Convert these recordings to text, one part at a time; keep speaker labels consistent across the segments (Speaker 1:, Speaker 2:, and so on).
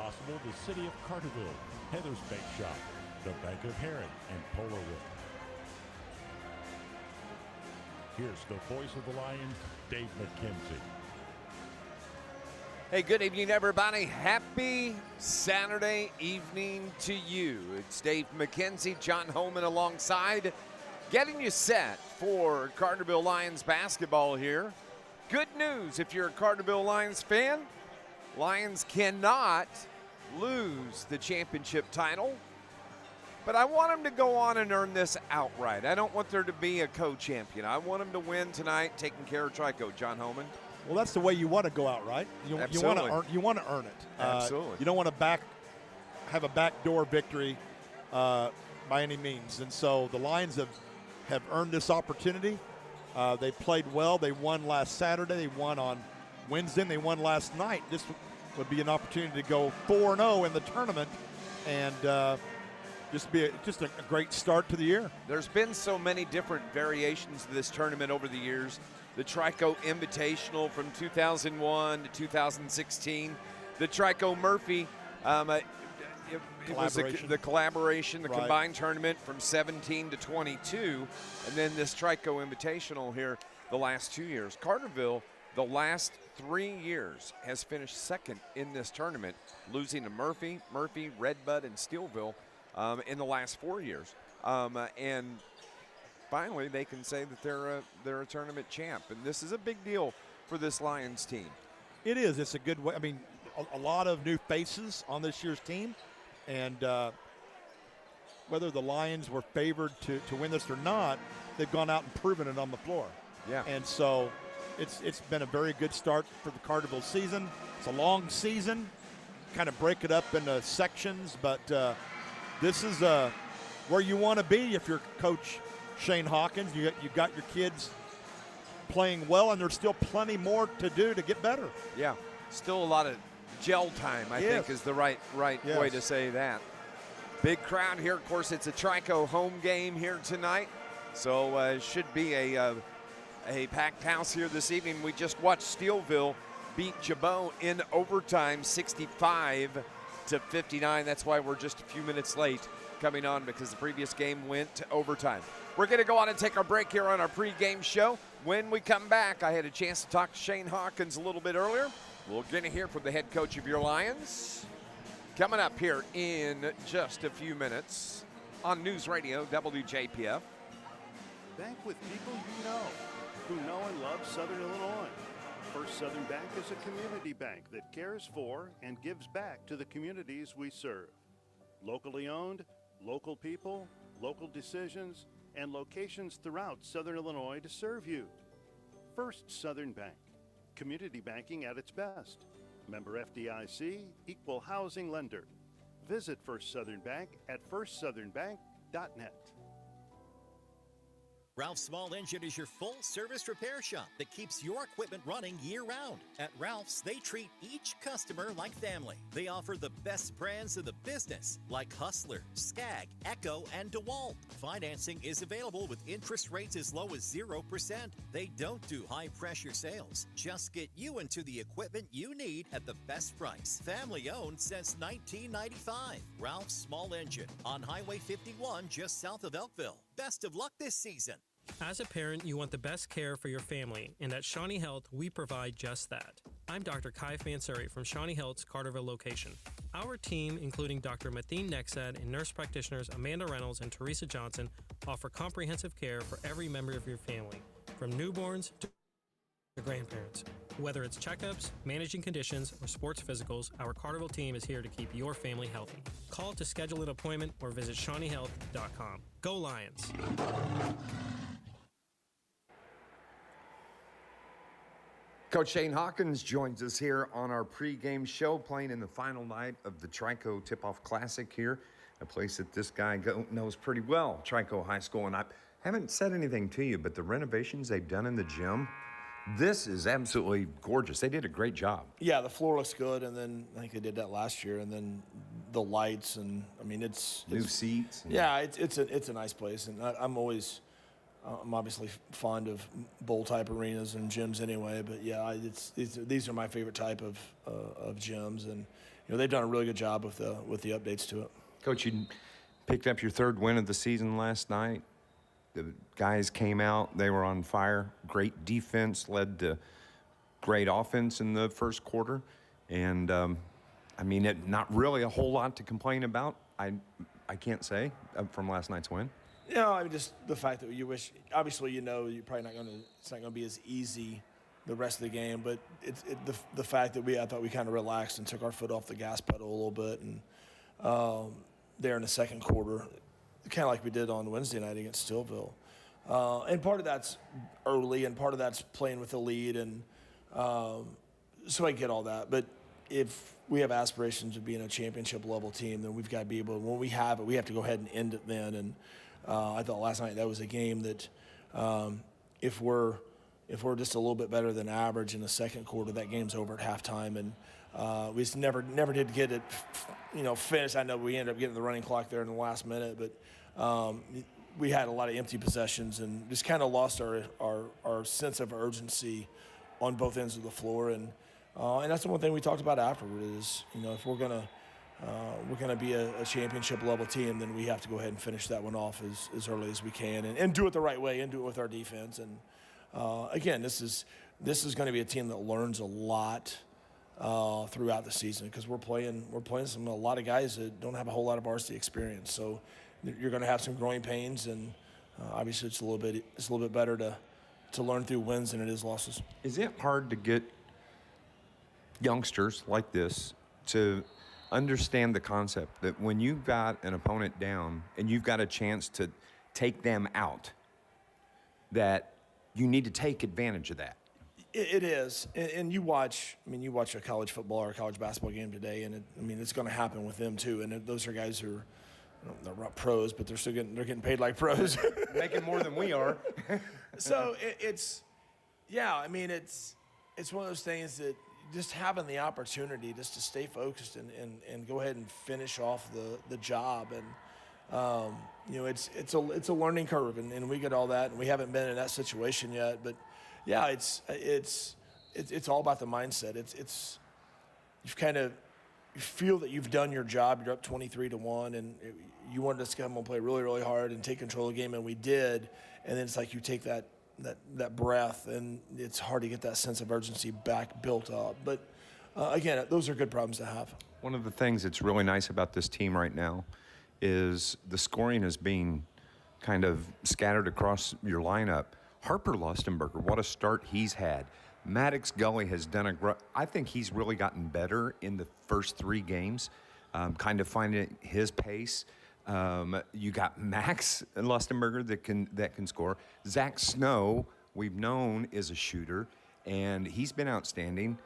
Speaker 1: possible the City of Carterville, Heather's Bake Shop, the Bank of Heron, and Polar Whip. Here's the voice of the Lions, Dave McKenzie.
Speaker 2: Hey, good evening, everybody. Happy Saturday evening to you. It's Dave McKenzie, John Homan alongside, getting you set for Carterville Lions basketball here. Good news if you're a Carterville Lions fan. Lions cannot lose the championship title, but I want them to go on and earn this outright. I don't want there to be a co-champion. I want them to win tonight, taking care of Trico. John Homan.
Speaker 3: Well, that's the way you want to go out, right? You want to earn it.
Speaker 2: Absolutely.
Speaker 3: You don't want to have a backdoor victory by any means. And so the Lions have earned this opportunity. They played well. They won last Saturday. They won on Wednesday. And they won last night. This would be an opportunity to go 4-0 in the tournament, and just a great start to the year.
Speaker 2: There's been so many different variations of this tournament over the years. The Trico Invitational from 2001 to 2016. The Trico Murphy, it was the collaboration, the combined tournament from 17 to 22. And then this Trico Invitational here the last 2 years. Carterville, the last 3 years, has finished second in this tournament, losing to Murphy, Redbud, and Steelville in the last 4 years. And finally, they can say that they're a tournament champ, and this is a big deal for this Lions team.
Speaker 3: It is. It's a good way. I mean, a lot of new faces on this year's team, and whether the Lions were favored to win this or not, they've gone out and proven it on the floor.
Speaker 2: Yeah.
Speaker 3: And so it's been a very good start for the Carterville season. It's a long season, kind of break it up into sections, but this is where you want to be if you're Coach Shane Hawkins. You got your kids playing well, and there's still plenty more to do to get better.
Speaker 2: Yeah, still a lot of gel time, I think, is the right way to say that. Big crowd here. Of course, it's a Trico home game here tonight, so it should be a packed house here this evening. We just watched Steelville beat Jabot in overtime, 65 to 59. That's why we're just a few minutes late coming on, because the previous game went to overtime. We're going to go on and take our break here on our pregame show. When we come back, I had a chance to talk to Shane Hawkins a little bit earlier. We're going to hear from the head coach of your Lions coming up here in just a few minutes on NewsRadio WJPF.
Speaker 4: Bank with people you know, who know and love Southern Illinois. First Southern Bank is a community bank that cares for and gives back to the communities we serve. Locally owned, local people, local decisions, and locations throughout Southern Illinois to serve you. First Southern Bank, community banking at its best. Member FDIC, equal housing lender. Visit First Southern Bank at firstsouthernbank.net.
Speaker 5: Ralph's Small Engine is your full-service repair shop that keeps your equipment running year-round. At Ralph's, they treat each customer like family. They offer the best brands in the business, like Hustler, Skag, Echo, and DeWalt. Financing is available with interest rates as low as 0%. They don't do high-pressure sales. Just get you into the equipment you need at the best price. Family-owned since 1995. Ralph's Small Engine on Highway 51 just south of Elkville. Best of luck this season.
Speaker 6: As a parent, you want the best care for your family, and at Shawnee Health, we provide just that. I'm Dr. Kai Fansuri from Shawnee Health's Carterville location. Our team, including Dr. Mathine Nexad and nurse practitioners Amanda Reynolds and Teresa Johnson, offer comprehensive care for every member of your family, from newborns to grandparents. Whether it's checkups, managing conditions, or sports physicals, our Carterville team is here to keep your family healthy. Call to schedule an appointment or visit ShawneeHealth.com. Go Lions!
Speaker 2: Coach Shane Hawkins joins us here on our pregame show, playing in the final night of the Trico Tip-Off Classic here, a place that this guy knows pretty well, Trico High School. And I haven't said anything to you, but the renovations they've done in the gym, this is absolutely gorgeous. They did a great job.
Speaker 7: Yeah, the floor looks good, and then I think they did that last year, and then the lights, and I mean it's
Speaker 2: new seats.
Speaker 7: Yeah, it's a nice place, and I'm obviously fond of bowl type arenas and gyms anyway, but yeah, these are my favorite type of gyms, and they've done a really good job with the updates to it.
Speaker 2: Coach, you picked up your 3rd win of the season last night. The guys came out, they were on fire. Great defense led to great offense in the first quarter. And, not really a whole lot to complain about, I can't say, from last night's win.
Speaker 7: Just the fact that you wish, obviously, you're probably not going to, it's not going to be as easy the rest of the game, but the fact that I thought we kind of relaxed and took our foot off the gas pedal a little bit, and there in the second quarter, kind of like we did on Wednesday night against Stillville. And part of that's early, and part of that's playing with the lead, and so I get all that. But if we have aspirations of being a championship level team, then we've got to be able, when we have it, we have to go ahead and end it then. And I thought last night that was a game that if we're just a little bit better than average in the second quarter, that game's over at halftime. And we just never did get it, finished. I know we ended up getting the running clock there in the last minute, but we had a lot of empty possessions and just kind of lost our sense of urgency on both ends of the floor. And that's the one thing we talked about afterward is, if we're gonna be a championship level team, then we have to go ahead and finish that one off as early as we can and do it the right way and do it with our defense. And again, this is going to be a team that learns a lot throughout the season because we're playing a lot of guys that don't have a whole lot of varsity experience. So you're going to have some growing pains, and obviously it's a little bit better to learn through wins than it is losses.
Speaker 2: Is it hard to get youngsters like this to understand the concept that when you've got an opponent down and you've got a chance to take them out, that you need to take advantage of that?
Speaker 7: It is, and you watch a college football or a college basketball game today, and it's going to happen with them too. And those are guys who are, they're not pros, but they're getting paid like pros,
Speaker 2: making more than we are.
Speaker 7: So it's one of those things that just having the opportunity just to stay focused and go ahead and finish off the job. And it's a learning curve, and we get all that, and we haven't been in that situation yet. But yeah, it's all about the mindset. You feel that you've done your job. You're up 23-1, and you wanted us to come and play really, really hard and take control of the game, and we did. And then it's like you take that breath, and it's hard to get that sense of urgency back built up. But again, those are good problems to have.
Speaker 2: One of the things that's really nice about this team right now is the scoring is being kind of scattered across your lineup. Harper Lustenberger, what a start he's had. Maddox Gully has done I think he's really gotten better in the first 3 games, kind of finding his pace. You got Max Lustenberger that can score. Zach Snow, we've known, is a shooter, and he's been outstanding.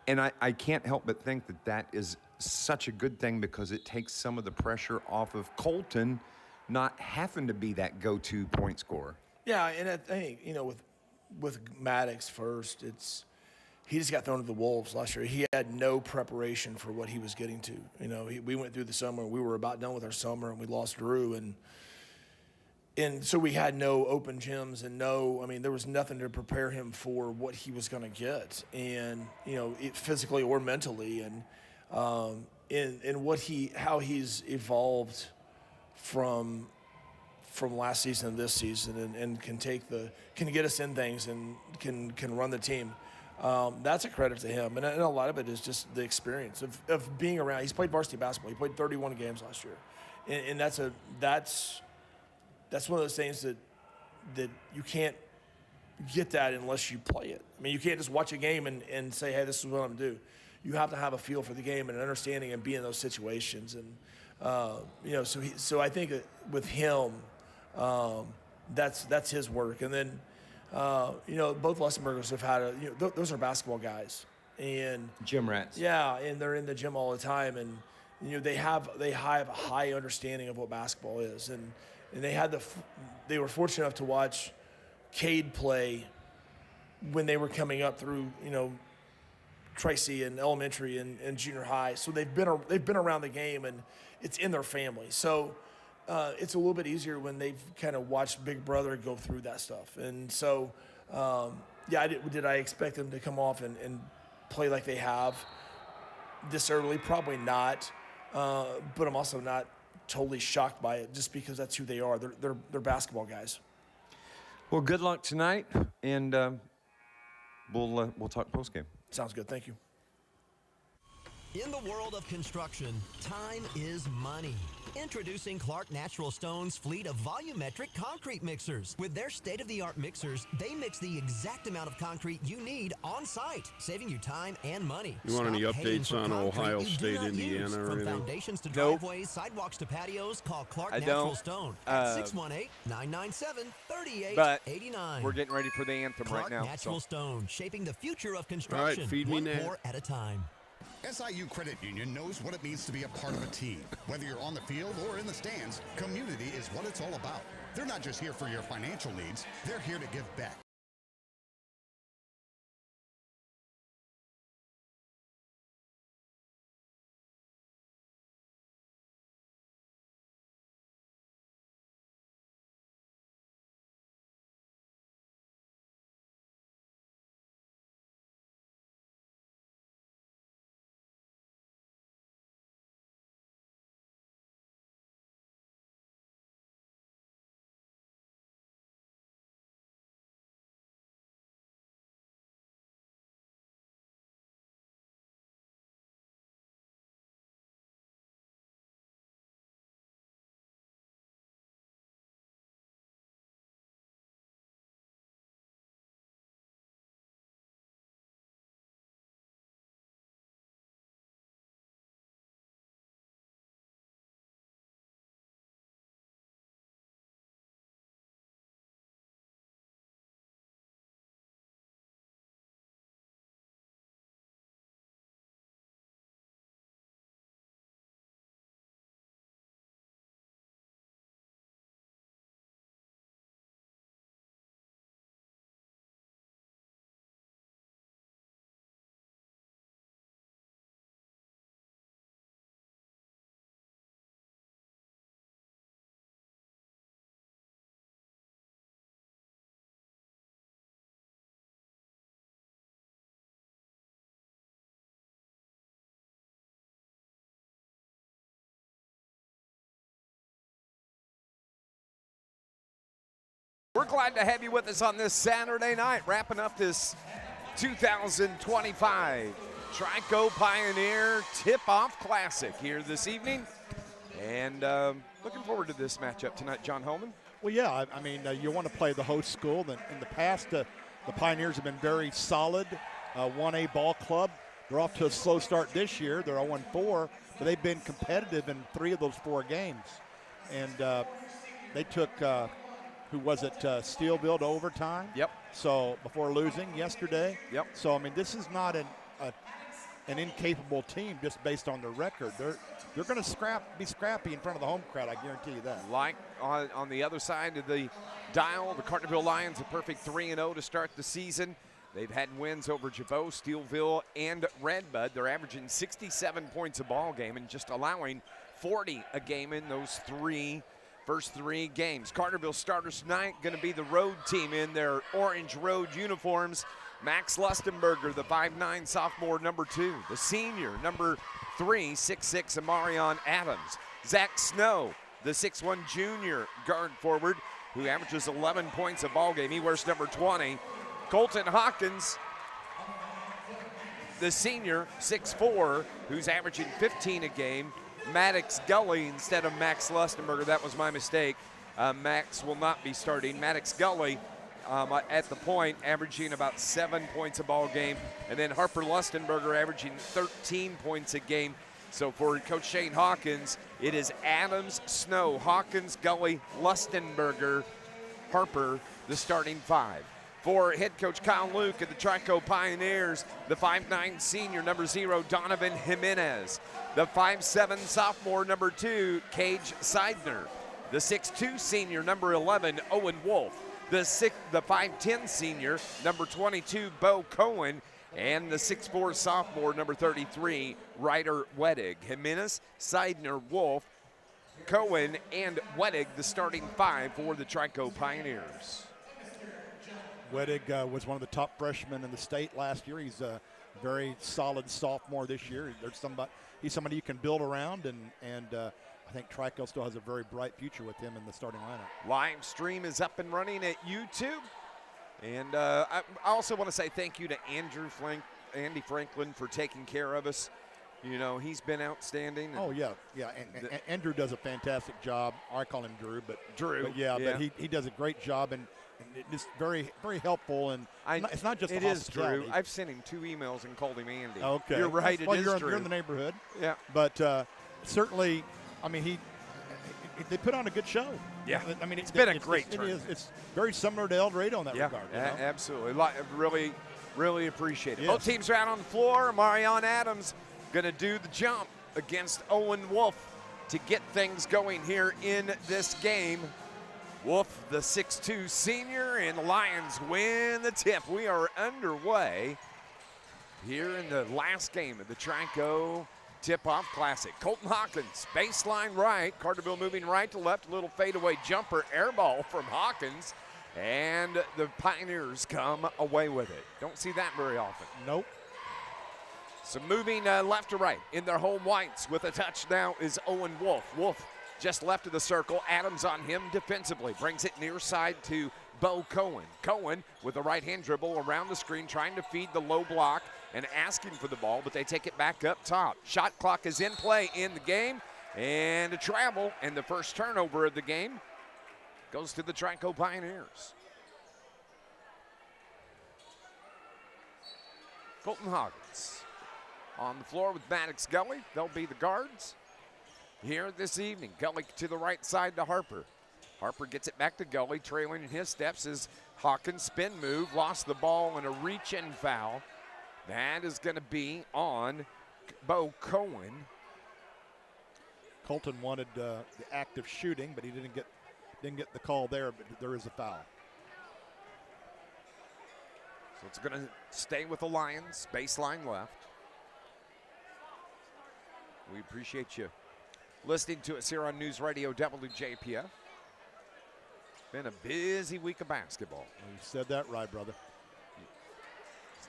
Speaker 2: And I can't help but think that is such a good thing because it takes some of the pressure off of Colton not having to be that go-to point scorer.
Speaker 7: Yeah, and I think, with Maddox first, he just got thrown to the wolves last year. He had no preparation for what he was getting to. We went through the summer, we were about done with our summer, and we lost Drew, and so we had no open gyms and there was nothing to prepare him for what he was going to get, and physically or mentally, and how he's evolved from last season and this season, and can get us in things and can run the team. That's a credit to him, and a lot of it is just the experience of being around. He's played varsity basketball. He played 31 games last year, and that's one of those things that you can't get that unless you play it. You can't just watch a game and say, hey, this is what I'm gonna do. You have to have a feel for the game and an understanding and be in those situations. And so I think that with him, that's his work. And then both Lustenbergers have had those are basketball guys and
Speaker 2: gym rats.
Speaker 7: Yeah, and they're in the gym all the time, and they have a high understanding of what basketball is, and they were fortunate enough to watch Cade play when they were coming up through Tracy and elementary and junior high. So they've been around the game, and it's in their family. So it's a little bit easier when they've kind of watched Big Brother go through that stuff. And so, did I expect them to come off and play like they have? this early, probably not. But I'm also not totally shocked by it, just because that's who they are. They're basketball guys.
Speaker 2: Well, good luck tonight, and we'll talk postgame.
Speaker 7: Sounds good. Thank you.
Speaker 8: In the world of construction, time is money. Introducing Clark Natural Stone's fleet of volumetric concrete mixers. With their state-of-the-art mixers, they mix the exact amount of concrete you need on site, saving you time and money.
Speaker 9: You want any updates on Ohio State, Indiana, or
Speaker 8: From
Speaker 9: anything?
Speaker 8: foundations to driveways, sidewalks to patios, call Clark Natural Stone at 618-997-3889.
Speaker 2: We're getting ready for the anthem
Speaker 8: Clark
Speaker 2: right now.
Speaker 8: Natural Stone, shaping the future of construction,
Speaker 9: feed me
Speaker 8: one
Speaker 9: now.
Speaker 8: pour at a time.
Speaker 10: SIU Credit Union knows what it means to be a part of a team. Whether you're on the field or in the stands, community is what it's all about. They're not just here for your financial needs, they're here to give back.
Speaker 2: We're glad to have you with us on this Saturday night, wrapping up this 2025 Trico Pioneer Tip-Off Classic here this evening. And looking forward to this matchup tonight, John Homan.
Speaker 3: Well, yeah, I mean, you want to play the host school. In the past, the Pioneers have been very solid, 1A ball club. They're off to a slow start this year. They're 0-4, but they've been competitive in 3 of those 4 games. And they took, who was it, Steelville to overtime?
Speaker 2: Yep.
Speaker 3: So before losing yesterday.
Speaker 2: Yep.
Speaker 3: So, I mean, this is not an incapable team just based on their record. They're going to be scrappy in front of the home crowd, I guarantee you that.
Speaker 2: Like on the other side of the dial, the Carterville Lions a perfect 3-0 to start the season. They've had wins over Jabot, Steelville, and Redbud. They're averaging 67 points a ball game and just allowing 40 a game in those first 3 games. Carterville starters tonight going to be the road team in their orange road uniforms. Max Lustenberger, the 5'9 sophomore, number 2. The senior, number 3, 6'6 Amarion Adams. Zach Snow, the 6'1 junior guard forward, who averages 11 points a ball game. He wears number 20. Colton Hawkins, the senior, 6'4", who's averaging 15 a game. Maddox Gully instead of Max Lustenberger. That was my mistake. Max will not be starting. Maddox Gully at the point, averaging about 7 points a ball game. And then Harper Lustenberger averaging 13 points a game. So for Coach Shane Hawkins, it is Adams, Snow, Hawkins, Gully, Lustenberger, Harper, the starting 5. For head coach Kyle Luke at the Trico Pioneers, the 5'9 senior, number 0, Donovan Jimenez. The 5'7 sophomore, number 2, Cage Seidner. The 6'2 senior, number 11, Owen Wolf. The 5'10 senior, number 22, Bo Cohen. And the 6'4 sophomore, number 33, Ryder Wedig. Jimenez, Seidner, Wolf, Cohen, and Wedig, the starting 5 for the Trico Pioneers.
Speaker 3: Wedig was one of the top freshmen in the state last year. He's very solid sophomore this year. He's somebody you can build around, and I think Trico still has a very bright future with him in the starting lineup.
Speaker 2: Live stream is up and running at YouTube. And I also want to say thank you to Andy Franklin for taking care of us. You know, he's been outstanding.
Speaker 3: Oh, yeah. And Andrew does a fantastic job. I call him Drew, but
Speaker 2: yeah.
Speaker 3: But he does a great job, and it's very, very helpful. And it's not just
Speaker 2: it
Speaker 3: the
Speaker 2: is Drew.
Speaker 3: hospitality.
Speaker 2: I've sent him 2 emails and called him Andy.
Speaker 3: Okay.
Speaker 2: You're right.
Speaker 3: You're in the neighborhood.
Speaker 2: Yeah.
Speaker 3: But certainly, I mean, they put on a good show.
Speaker 2: Yeah.
Speaker 3: I mean,
Speaker 2: it's been a great tournament.
Speaker 3: It's very similar to El Dorado in that regard.
Speaker 2: Absolutely. Really appreciate it.
Speaker 3: Yes.
Speaker 2: Both teams are out on the floor. Marion Adams going to do the jump against Owen Wolf to get things going here in this game. Wolf, the 6'2 senior, and the Lions win the tip. We are underway here in the last game of the Trico Tip-Off Classic. Colton Hawkins, baseline right. Carterville moving right to left. A little fadeaway jumper, air ball from Hawkins. And the Pioneers come away with it. Don't see that very often.
Speaker 3: Nope.
Speaker 2: So moving left to right in their home whites with a touch now is Owen Wolf. Wolf just left of the circle. Adams on him defensively. Brings it near side to Bo Cohen. Cohen with a right-hand dribble around the screen, trying to feed the low block and asking for the ball, but they take it back up top. Shot clock is in play in the game, and a travel, and the first turnover of the game goes to the Trico Pioneers. Colton Hawkins on the floor with Maddox Gully. They'll be the guards here this evening. Gully to the right side to Harper. Harper gets it back to Gully, trailing in his steps as Hawkins spin move, lost the ball in a reach-in foul. That is going to be on Bo Cohen.
Speaker 3: Colton wanted the act of shooting, but he didn't get the call there, but there is a foul.
Speaker 2: So it's going to stay with the Lions, baseline left. We appreciate you listening to us here on News Radio WJPF. Been a busy week of basketball.
Speaker 3: You said that right, brother.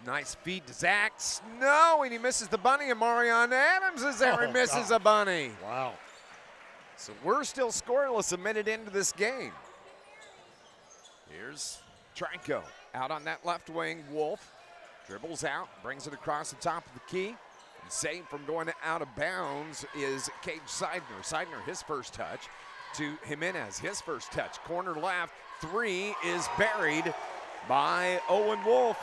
Speaker 2: Nice feed to Zach Snow, and he misses the bunny, and Marion Adams is there and misses a bunny.
Speaker 3: Wow.
Speaker 2: So we're still scoreless a minute into this game. Here's Trico out on that left wing. Wolf dribbles out, brings it across the top of the key. And saved from going out of bounds is Cage Seidner. Seidner, his first touch to Jimenez, his first touch. Corner left, 3 is buried by Owen Wolf.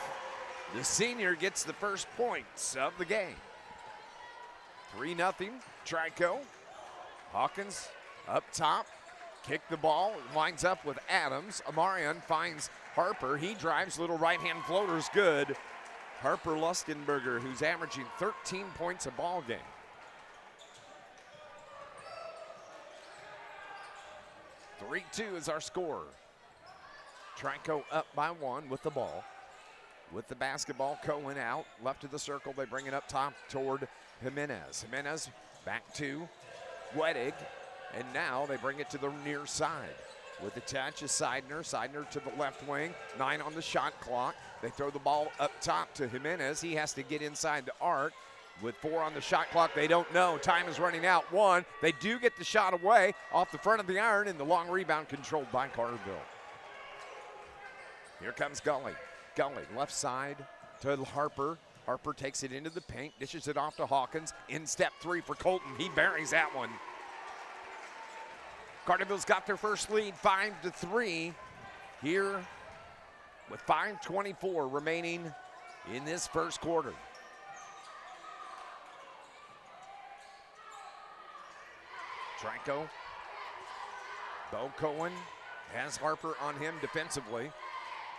Speaker 2: The senior gets the first points of the game. 3-0, Trico. Hawkins up top, kick the ball, winds up with Adams. Amarian finds Harper. He drives, little right-hand floater's good. Harper Lustenberger, who's averaging 13 points a ball game. .3-2 is our score. Trico up by 1 with the ball. With the basketball, Cohen out, left of the circle. They bring it up top toward Jimenez. Jimenez back to Wettig, and now they bring it to the near side. With the touch is Seidner. Seidner to the left wing, 9 on the shot clock. They throw the ball up top to Jimenez. He has to get inside the arc. With 4 on the shot clock, they don't know. Time is running out. 1. They do get the shot away off the front of the iron, and the long rebound controlled by Carterville. Here comes Gully. Gully, left side to Harper. Harper takes it into the paint, dishes it off to Hawkins. In step 3 for Colton. He buries that one. Carterville's got their first lead, 5-3. Here with 5:24 remaining in this first quarter. Trico. Bo Cohen has Harper on him defensively.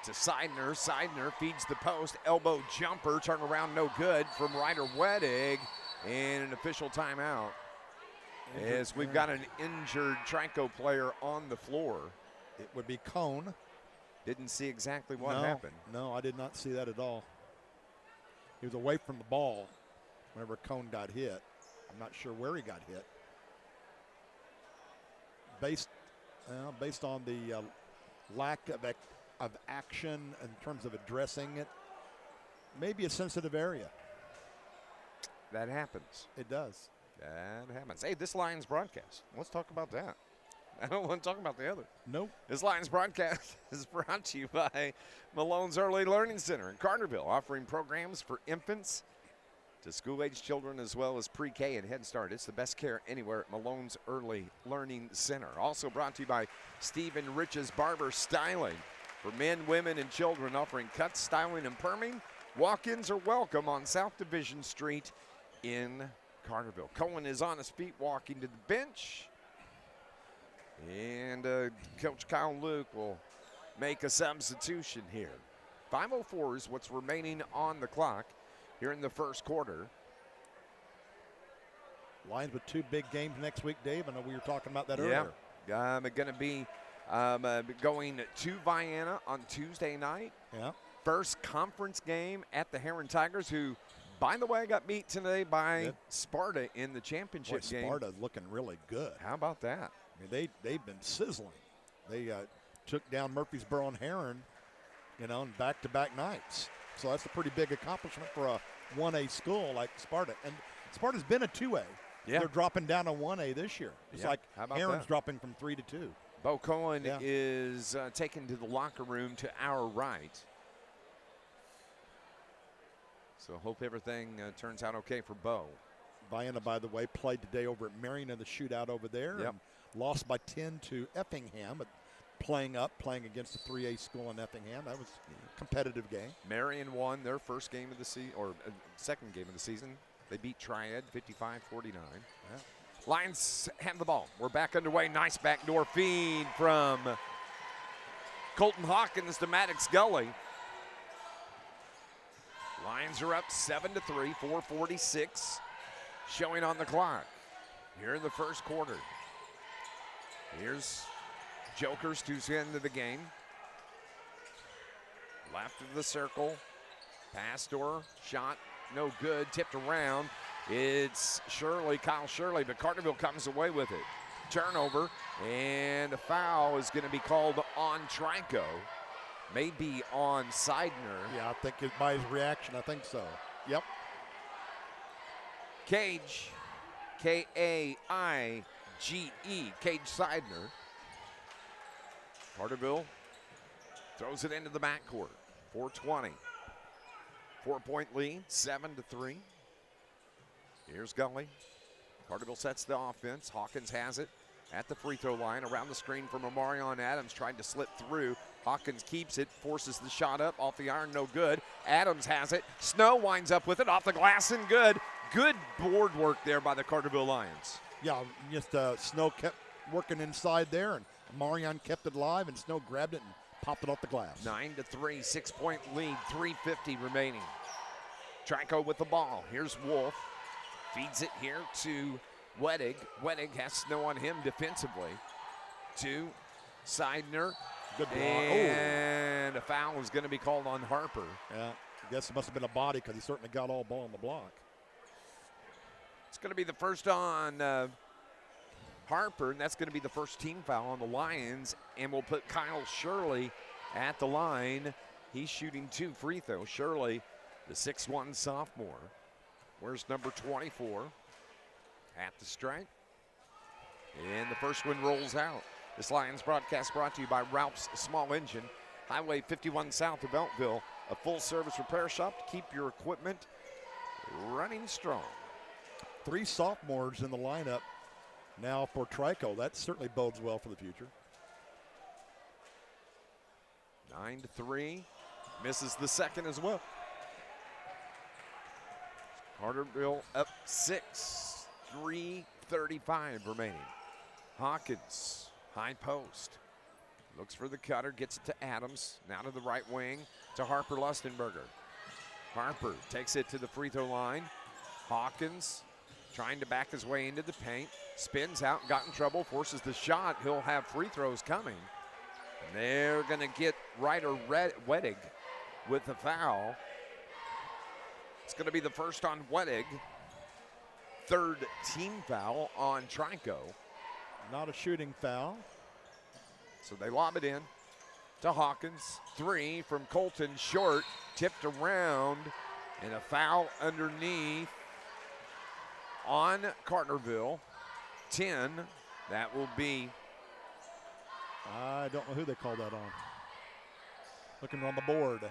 Speaker 2: To Seidner. Seidner feeds the post. Elbow jumper. Turnaround no good from Ryder Wettig. And an official timeout. As we've got an injured Trico player on the floor.
Speaker 3: It would be Cone.
Speaker 2: Didn't see exactly what happened.
Speaker 3: No, I did not see that at all. He was away from the ball whenever Cone got hit. I'm not sure where he got hit. Based on the lack of action in terms of addressing it, maybe a sensitive area.
Speaker 2: that happens.
Speaker 3: It does.
Speaker 2: That happens. Hey, this Lions broadcast, let's talk about that. I don't want to talk about the other.
Speaker 3: Nope.
Speaker 2: This Lions broadcast is brought to you by Malone's Early Learning Center in Carterville, offering programs for infants to school-age children as well as pre-K and Head Start. It's the best care anywhere at Malone's Early Learning Center. Also brought to you by Steve and Rich's Barber Styling for men, women, and children, offering cuts, styling, and perming. Walk-ins are welcome on South Division Street in Carterville. Cohen is on his feet walking to the bench. And Coach Kyle Luke will make a substitution here. 5:04 is what's remaining on the clock here in the first quarter.
Speaker 3: Lions with 2 big games next week, Dave. I know we were talking about that earlier.
Speaker 2: Yeah, going to be going to Vienna on Tuesday night.
Speaker 3: Yeah.
Speaker 2: First conference game at the Heron Tigers, who, by the way, got beat today by Sparta in the championship game.
Speaker 3: Sparta's looking really good.
Speaker 2: How about that?
Speaker 3: I mean, they've been sizzling. They took down Murfreesboro and Heron, in back-to-back nights. So that's a pretty big accomplishment for a 1A school like Sparta. And Sparta's been a 2A.
Speaker 2: Yeah.
Speaker 3: They're dropping down to 1A this year. It's like Heron's dropping from 3 to 2.
Speaker 2: Bo Cohen is taken to the locker room to our right. So hope everything turns out okay for Bo.
Speaker 3: Vienna, by the way, played today over at Marion in the shootout over there.
Speaker 2: Yep.
Speaker 3: And lost by 10 to Effingham, playing against a 3A school in Effingham. That was a competitive game.
Speaker 2: Marion won their first game of the season, or second game of the season. They beat Triad 55-49.
Speaker 3: Yeah.
Speaker 2: Lions have the ball. We're back underway. Nice backdoor feed from Colton Hawkins to Maddox Gully. Lions are up 7-3, 4:46 showing on the clock here in the first quarter. Here's Jokers to the end of the game. Left of the circle. Pass door, shot, no good, tipped around. It's Kyle Shirley, but Carterville comes away with it. Turnover, and a foul is going to be called on Trico. Maybe on Seidner.
Speaker 3: Yeah, I think by his reaction, I think so. Yep.
Speaker 2: Cage, K-A-I-G-E, Cage Seidner. Carterville throws it into the backcourt. 4:20. 4-point lead, 7-3. Here's Gully. Carterville sets the offense. Hawkins has it at the free throw line. Around the screen from Omarion Adams, trying to slip through. Hawkins keeps it, forces the shot up, off the iron, no good. Adams has it. Snow winds up with it, off the glass and good. Good board work there by the Carterville Lions.
Speaker 3: Yeah, just Snow kept working inside there, and Marion kept it alive, and Snow grabbed it and popped it off the glass.
Speaker 2: 9-3, 6-point lead, 3:50 remaining. Trico with the ball. Here's Wolf. Feeds it here to Wettig. Wettig has Snow on him defensively. To Seidner.
Speaker 3: Good block.
Speaker 2: And a foul is going to be called on Harper.
Speaker 3: Yeah, I guess it must have been a body because he certainly got all ball on the block.
Speaker 2: It's going to be the first on Harper, and that's going to be the first team foul on the Lions, and we'll put Kyle Shirley at the line. He's shooting 2 free throws. Shirley, the 6'1 sophomore. Where's number 24? At the strike. And the first one rolls out. This Lions broadcast brought to you by Ralph's Small Engine, Highway 51 south of Beltville, a full-service repair shop to keep your equipment running strong.
Speaker 3: 3 sophomores in the lineup now for Trico. That certainly bodes well for the future.
Speaker 2: 9-3, misses the second as well. Carterville up 6, 3:35 remaining. Hawkins, high post. Looks for the cutter, gets it to Adams. Now to the right wing to Harper Lustenberger. Harper takes it to the free throw line. Hawkins trying to back his way into the paint. Spins out, got in trouble, forces the shot. He'll have free throws coming. And they're going to get Ryder Wettig with the foul. It's going to be the first on Wettig. 3rd team foul on Trico.
Speaker 3: Not a shooting foul.
Speaker 2: So they lob it in to Hawkins. 3 from Colton, short, tipped around, and a foul underneath on Carterville. 10, that will be.
Speaker 3: I don't know who they call that on. Looking on the board.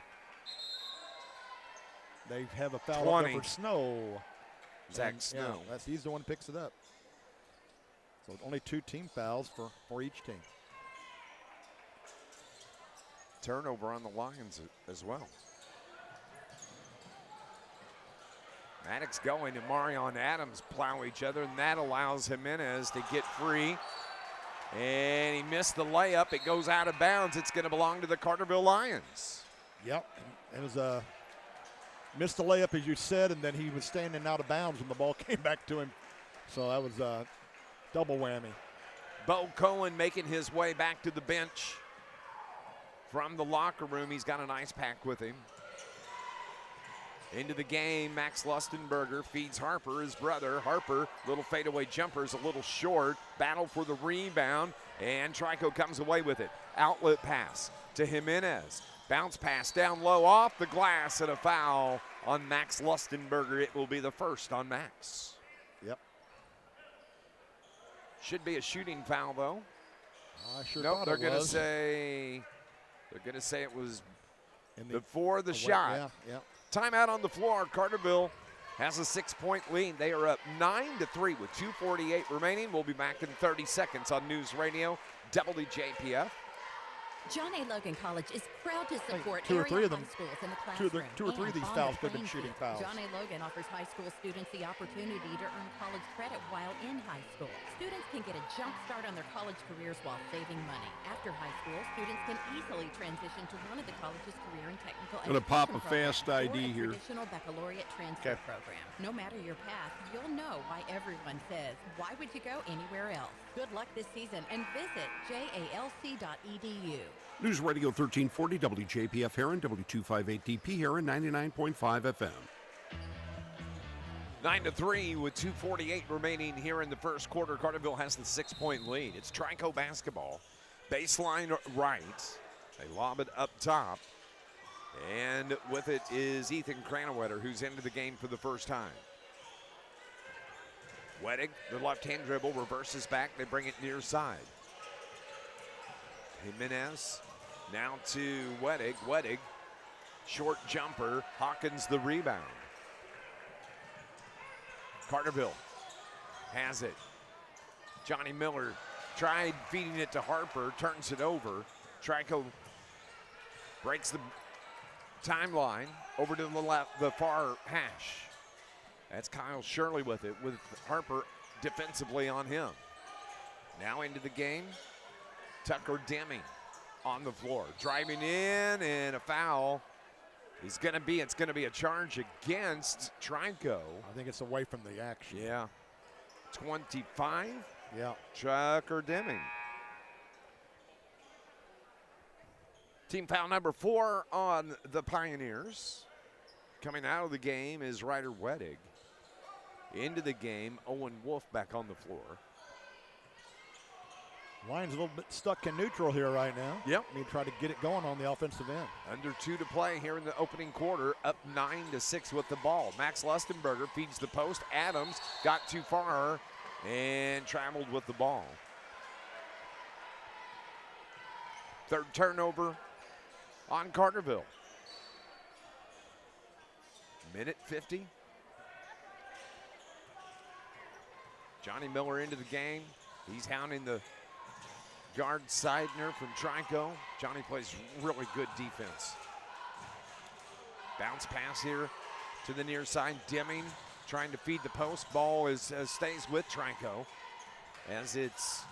Speaker 3: They have a foul
Speaker 2: 20.
Speaker 3: for Snow.
Speaker 2: Zach Snow.
Speaker 3: Yeah, he's the one who picks it up. So only 2 team fouls for each team.
Speaker 2: Turnover on the Lions as well. Maddox going and Marion Adams plow each other, and that allows Jimenez to get free. And he missed the layup. It goes out of bounds. It's going to belong to the Carterville Lions.
Speaker 3: Yep. It was missed the layup, as you said, and then he was standing out of bounds when the ball came back to him. So that was a double whammy.
Speaker 2: Bo Cohen making his way back to the bench from the locker room. He's got an ice pack with him. Into the game, Max Lustenberger feeds Harper, his brother. Harper, little fadeaway jumper is a little short. Battle for the rebound, and Trico comes away with it. Outlet pass to Jimenez. Bounce pass down low off the glass, and a foul on Max Lustenberger. It will be the first on Max.
Speaker 3: Yep.
Speaker 2: Should be a shooting foul, though.
Speaker 3: I sure
Speaker 2: nope,
Speaker 3: thought
Speaker 2: they're
Speaker 3: it
Speaker 2: going to
Speaker 3: was.
Speaker 2: say it was
Speaker 3: before
Speaker 2: the shot.
Speaker 3: Yeah.
Speaker 2: Timeout on the floor. Carterville has a 6-point lead. They are up 9-3 with 2:48 remaining. We'll be back in 30 seconds on News Radio WJPF.
Speaker 11: John A. Logan College is proud to support
Speaker 3: two or three
Speaker 11: area
Speaker 3: of them-
Speaker 11: high schools in the
Speaker 3: two
Speaker 11: classroom.
Speaker 3: or three of these
Speaker 11: and on
Speaker 3: fouls
Speaker 11: the
Speaker 3: could have been
Speaker 11: playing
Speaker 3: shooting
Speaker 11: field.
Speaker 3: fouls.
Speaker 11: John A. Logan offers high school students the opportunity to earn college credit while in high school. Students can get a jump start on their college careers while saving money. After high school, students can easily transition to one of the college's career and technical
Speaker 9: Gonna pop a
Speaker 11: programs
Speaker 9: fast
Speaker 11: or
Speaker 9: ID
Speaker 11: a
Speaker 9: here.
Speaker 11: traditional baccalaureate transfer program. No matter your path, you'll know why everyone says, why would you go anywhere else? Good luck this season and visit jalc.edu.
Speaker 9: News Radio 1340 WJPF Heron, W258DP Heron, 99.5 FM.
Speaker 2: 9-3 with 2:48 remaining here in the first quarter. Carterville has the 6-point lead. It's Trico basketball. Baseline right. They lob it up top. And with it is Ethan Cranwetter, who's into the game for the first time. Wettig, the left-hand dribble, reverses back. They bring it near side. Jimenez now to Wettig. Wettig, short jumper. Hawkins the rebound. Carterville has it. Johnny Miller tried feeding it to Harper, turns it over. Trico breaks the timeline over to the left, the far hash. That's Kyle Shirley with it, with Harper defensively on him. Now into the game, Tucker Deming on the floor, driving in, and a foul is going to be, it's going to be a charge against Trico.
Speaker 3: I think it's away from the action.
Speaker 2: Yeah. 25.
Speaker 3: Yeah.
Speaker 2: Tucker Deming. Team foul number 4 on the Pioneers. Coming out of the game is Ryder Wettig. Into the game, Owen Wolf back on the floor.
Speaker 3: Lions a little bit stuck in neutral here right now.
Speaker 2: Yep.
Speaker 3: I mean, try to get it going on the offensive end.
Speaker 2: Under 2 to play here in the opening quarter, up 9-6 with the ball. Max Lustenberger feeds the post. Adams got too far and traveled with the ball. Third turnover on Carterville. Minute 50. Johnny Miller into the game. He's hounding the guard Seidner from Trico. Johnny plays really good defense. Bounce pass here to the near side. Deming trying to feed the post. Ball stays with Trico as it's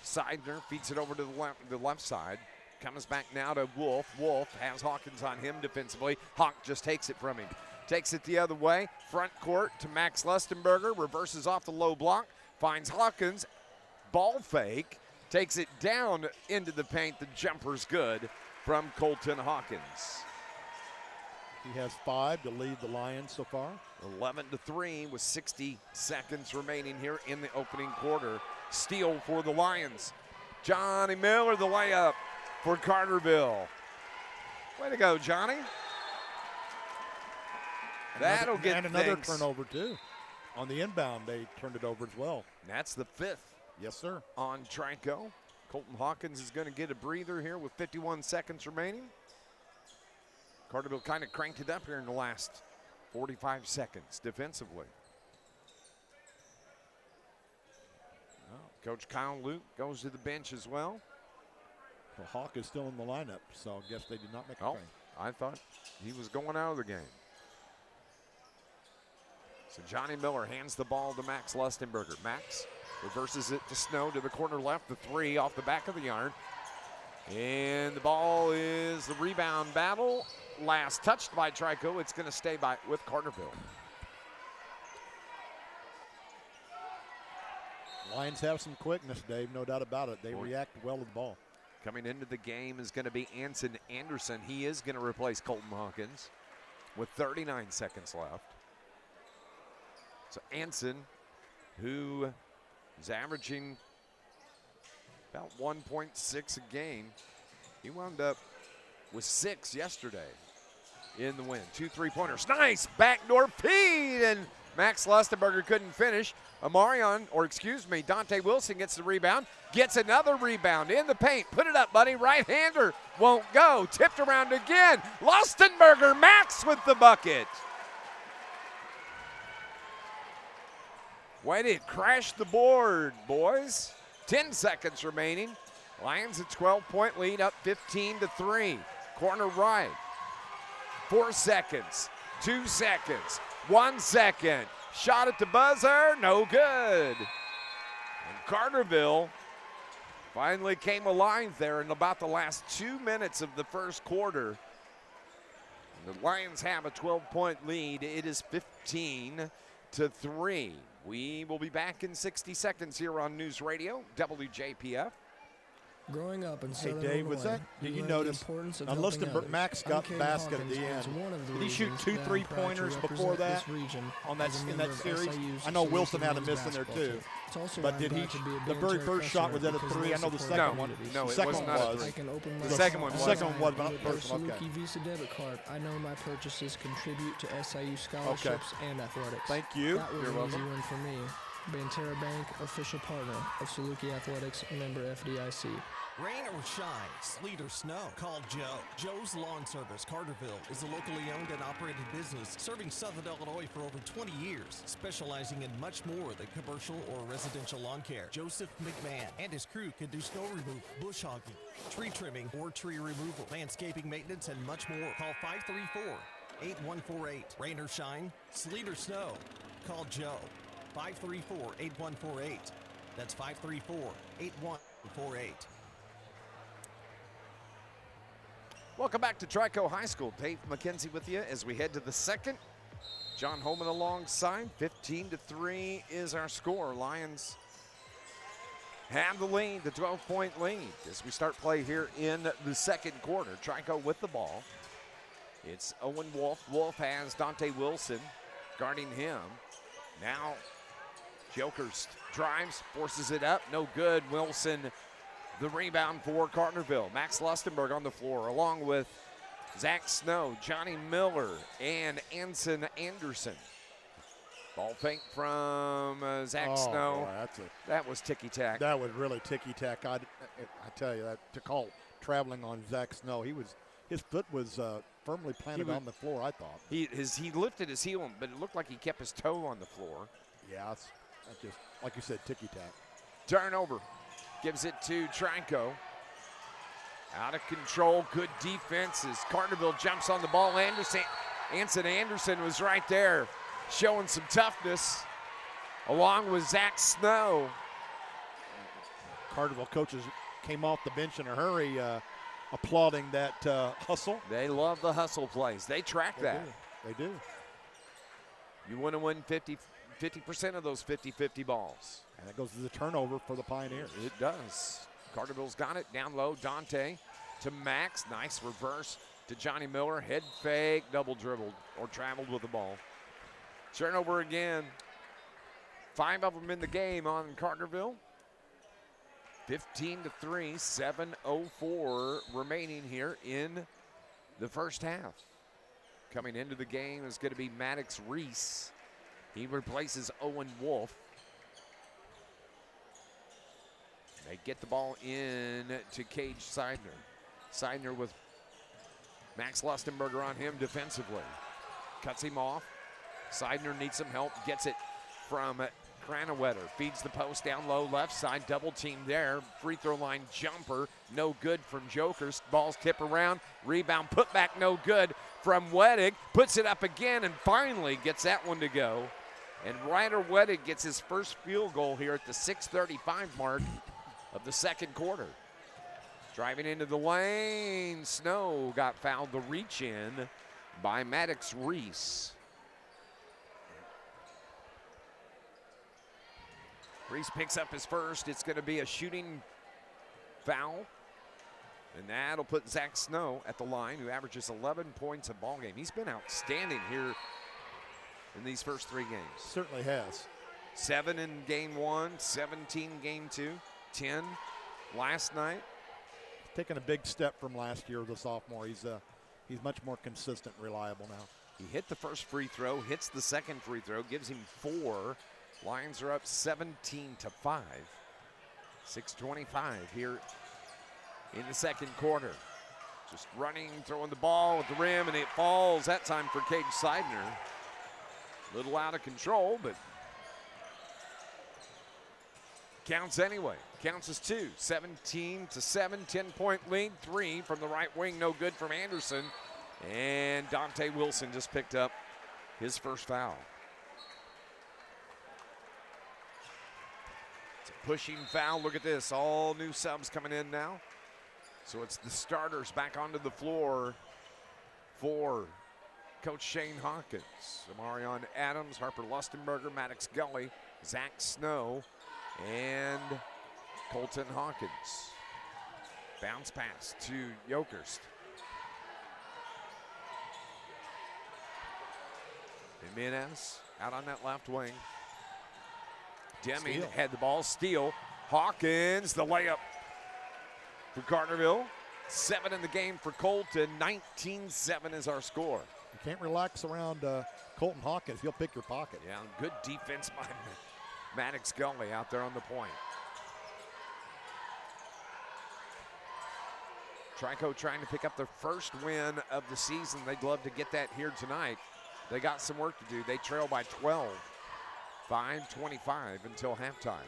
Speaker 2: Seidner feeds it over to the left side. Comes back now to Wolf. Wolf has Hawkins on him defensively. Hawk just takes it from him. Takes it the other way. Front court to Max Lustenberger. Reverses off the low block. Finds Hawkins. Ball fake. Takes it down into the paint. The jumper's good from Colton Hawkins.
Speaker 3: He has 5 to lead the Lions so far.
Speaker 2: 11-3 with 60 seconds remaining here in the opening quarter. Steal for the Lions. Johnny Miller, the layup for Carterville. Way to go, Johnny. That'll get
Speaker 3: and another
Speaker 2: things.
Speaker 3: turnover too. On the inbound, they turned it over as well.
Speaker 2: And that's the 5th.
Speaker 3: Yes, sir.
Speaker 2: On Trico. Colton Hawkins is going to get a breather here with 51 seconds remaining. Carterville kind of cranked it up here in the last 45 seconds defensively. Coach Kyle Luke goes to the bench as well.
Speaker 3: Well, Hawk is still in the lineup, so I guess they did not make a change.
Speaker 2: I thought he was going out of the game. So Johnny Miller hands the ball to Max Lustenberger. Max reverses it to Snow to the corner left, the 3 off the back of the iron. And the ball is the rebound battle. Last touched by Trico. It's going to stay with Carterville.
Speaker 3: Lions have some quickness, Dave, no doubt about it. They react well to the ball.
Speaker 2: Coming into the game is going to be Anson Anderson. He is going to replace Colton Hawkins with 39 seconds left. So Anson, who is averaging about 1.6 a game, he wound up with 6 yesterday in the win. 2 3-pointers. Nice backdoor feed, and Max Lustenberger couldn't finish. Dante Wilson gets the rebound, gets another rebound in the paint. Put it up, buddy. Right-hander won't go. Tipped around again. Lustenberger, Max with the bucket. Way to crash the board, boys. 10 seconds remaining. Lions a 12-point lead, up 15-3. Corner right. 4 seconds. 2 seconds. 1 second. Shot at the buzzer, no good. And Carterville finally came alive there in about the last 2 minutes of the first quarter. And the Lions have a 12-point lead. It is 15-3. We will be back in 60 seconds here on News Radio WJPF.
Speaker 7: Growing up in
Speaker 3: Hey,
Speaker 7: Southern
Speaker 3: Dave, was
Speaker 7: Illinois,
Speaker 3: that? Did you
Speaker 7: learned the
Speaker 3: notice?
Speaker 7: importance of
Speaker 3: Now,
Speaker 7: helping
Speaker 3: Lustenberg,
Speaker 7: others.
Speaker 3: Max
Speaker 7: I'm
Speaker 3: got
Speaker 7: Kane
Speaker 3: basket at the
Speaker 7: Hawkins
Speaker 3: end.
Speaker 7: was one of the
Speaker 3: Did he shoot
Speaker 7: reasons
Speaker 3: 2
Speaker 7: that I'm proud to
Speaker 3: 3-pointers before
Speaker 7: represent
Speaker 3: that
Speaker 7: this region
Speaker 3: on that
Speaker 7: as a
Speaker 3: in
Speaker 7: member
Speaker 3: that
Speaker 7: of
Speaker 3: series?
Speaker 7: SIU's
Speaker 3: I know Wilson had a
Speaker 7: Lions
Speaker 3: miss in there
Speaker 7: basketball
Speaker 3: too.
Speaker 7: team. It's also
Speaker 3: But
Speaker 7: why
Speaker 3: did
Speaker 7: I'm
Speaker 3: he?
Speaker 7: proud to be a
Speaker 3: The very
Speaker 7: Banter
Speaker 3: first shot was at a
Speaker 7: because
Speaker 3: 3. I know the
Speaker 7: support
Speaker 3: second one.
Speaker 7: communities.
Speaker 2: No,
Speaker 3: The
Speaker 2: it
Speaker 3: second
Speaker 2: was
Speaker 3: one
Speaker 2: not a
Speaker 3: was.
Speaker 2: three.
Speaker 7: I can open
Speaker 2: The
Speaker 7: my
Speaker 2: second one
Speaker 3: The
Speaker 2: was.
Speaker 3: second one was not
Speaker 7: with their
Speaker 3: personal. Okay.
Speaker 7: Saluki Visa debit card. I know my purchases contribute to SIU scholarships and athletics.
Speaker 3: Thank you.
Speaker 7: That was
Speaker 2: You're
Speaker 7: an
Speaker 2: welcome.
Speaker 7: easy win for me. Banterra Bank, official partner of Saluki Athletics, member FDIC.
Speaker 8: Rain or shine, sleet or snow, call Joe. Joe's Lawn Service, Carterville, is a locally owned and operated business serving Southern Illinois for over 20 years, specializing in much more than commercial or residential lawn care. Joseph McMahon and his crew can do snow removal, bush hogging, tree trimming or tree removal, landscaping maintenance, and much more. Call 534-8148. Rain or shine, sleet or snow, call Joe. 534-8148. That's 534-8148.
Speaker 2: Welcome back to Trico High School. Dave McKenzie with you as we head to the second. John Homan alongside. 15-3 is our score. Lions have the lead, the 12-point lead, as we start play here in the second quarter. Trico with the ball. It's Owen Wolf. Wolf has Dante Wilson guarding him. Now Jokers drives, forces it up, no good. Wilson, the rebound for Carterville. Max Lustenberg on the floor, along with Zach Snow, Johnny Miller, and Anson Anderson. Ball fake from Zach Snow.
Speaker 3: Boy,
Speaker 2: that was ticky-tack.
Speaker 3: That was really ticky-tack. I tell you, that to call traveling on Zach Snow, his foot was firmly planted on the floor, I thought.
Speaker 2: He lifted his heel, but it looked like he kept his toe on the floor.
Speaker 3: Yeah, that's just, like you said, ticky-tack.
Speaker 2: Turnover. Gives it to Trico. Out of control, good defenses. Carterville jumps on the ball. Anson Anderson was right there, showing some toughness, along with Zach Snow.
Speaker 3: Carterville coaches came off the bench in a hurry, applauding that hustle.
Speaker 2: They love the hustle plays. They track that.
Speaker 3: They do.
Speaker 2: You want to win 50% of those 50-50 balls.
Speaker 3: And that goes to the turnover for the Pioneers.
Speaker 2: It does. Carterville's got it down low. Dante to Max. Nice reverse to Johnny Miller. Head fake, double dribbled or traveled with the ball. Turnover again. 5 of them in the game on Carterville. 15-3, 7:04 remaining here in the first half. Coming into the game is going to be Maddox Reese He replaces Owen Wolf. They get the ball in to Cage Seidner. Seidner with Max Lustenberger on him defensively. Cuts him off. Seidner needs some help. Gets it from Cranwetter. Feeds the post down low left side. Double team there. Free throw line jumper. No good from Jokers. Balls tip around. Rebound put back no good from Wedig. Puts it up again and finally gets that one to go. And Ryder Wedig gets his first field goal here at the 6:35 mark of the second quarter. Driving into the lane. Snow got fouled. The reach in by Maddox Reese. Reese picks up his first. It's going to be a shooting foul. And that'll put Zach Snow at the line, who averages 11 points a ball game. He's been outstanding here in these first 3 games.
Speaker 3: Certainly has.
Speaker 2: 7 in game 1, 17 game 2, 10 last night.
Speaker 3: Taking a big step from last year as a sophomore. He's much more consistent, reliable now.
Speaker 2: He hit the first free throw, hits the second free throw, gives him 4. Lions are up 17-5. 6:25 here in the second quarter. Just running, throwing the ball at the rim, and it falls that time for Cage Seidner. A little out of control, but counts anyway. Counts as 2. 17-7, 10-point lead. 3 from the right wing, no good from Anderson. And Dante Wilson just picked up his first foul. It's a pushing foul. Look at this. All new subs coming in now. So it's the starters back onto the floor for Coach Shane Hawkins. Amarion Adams, Harper Lustenberger, Maddox Gully, Zach Snow, and Colton Hawkins. Bounce pass to Yokerst. Jimenez out on that left wing. Deming had the ball, steal. Hawkins, the layup for Carterville. 7 in the game for Colton. 19-7 is our score.
Speaker 3: You can't relax around Colton Hawkins. He'll pick your pocket.
Speaker 2: Yeah, good defense by Maddox Gully out there on the point. Trico trying to pick up their first win of the season. They'd love to get that here tonight. They got some work to do. They trail by 12. 5:25 until halftime.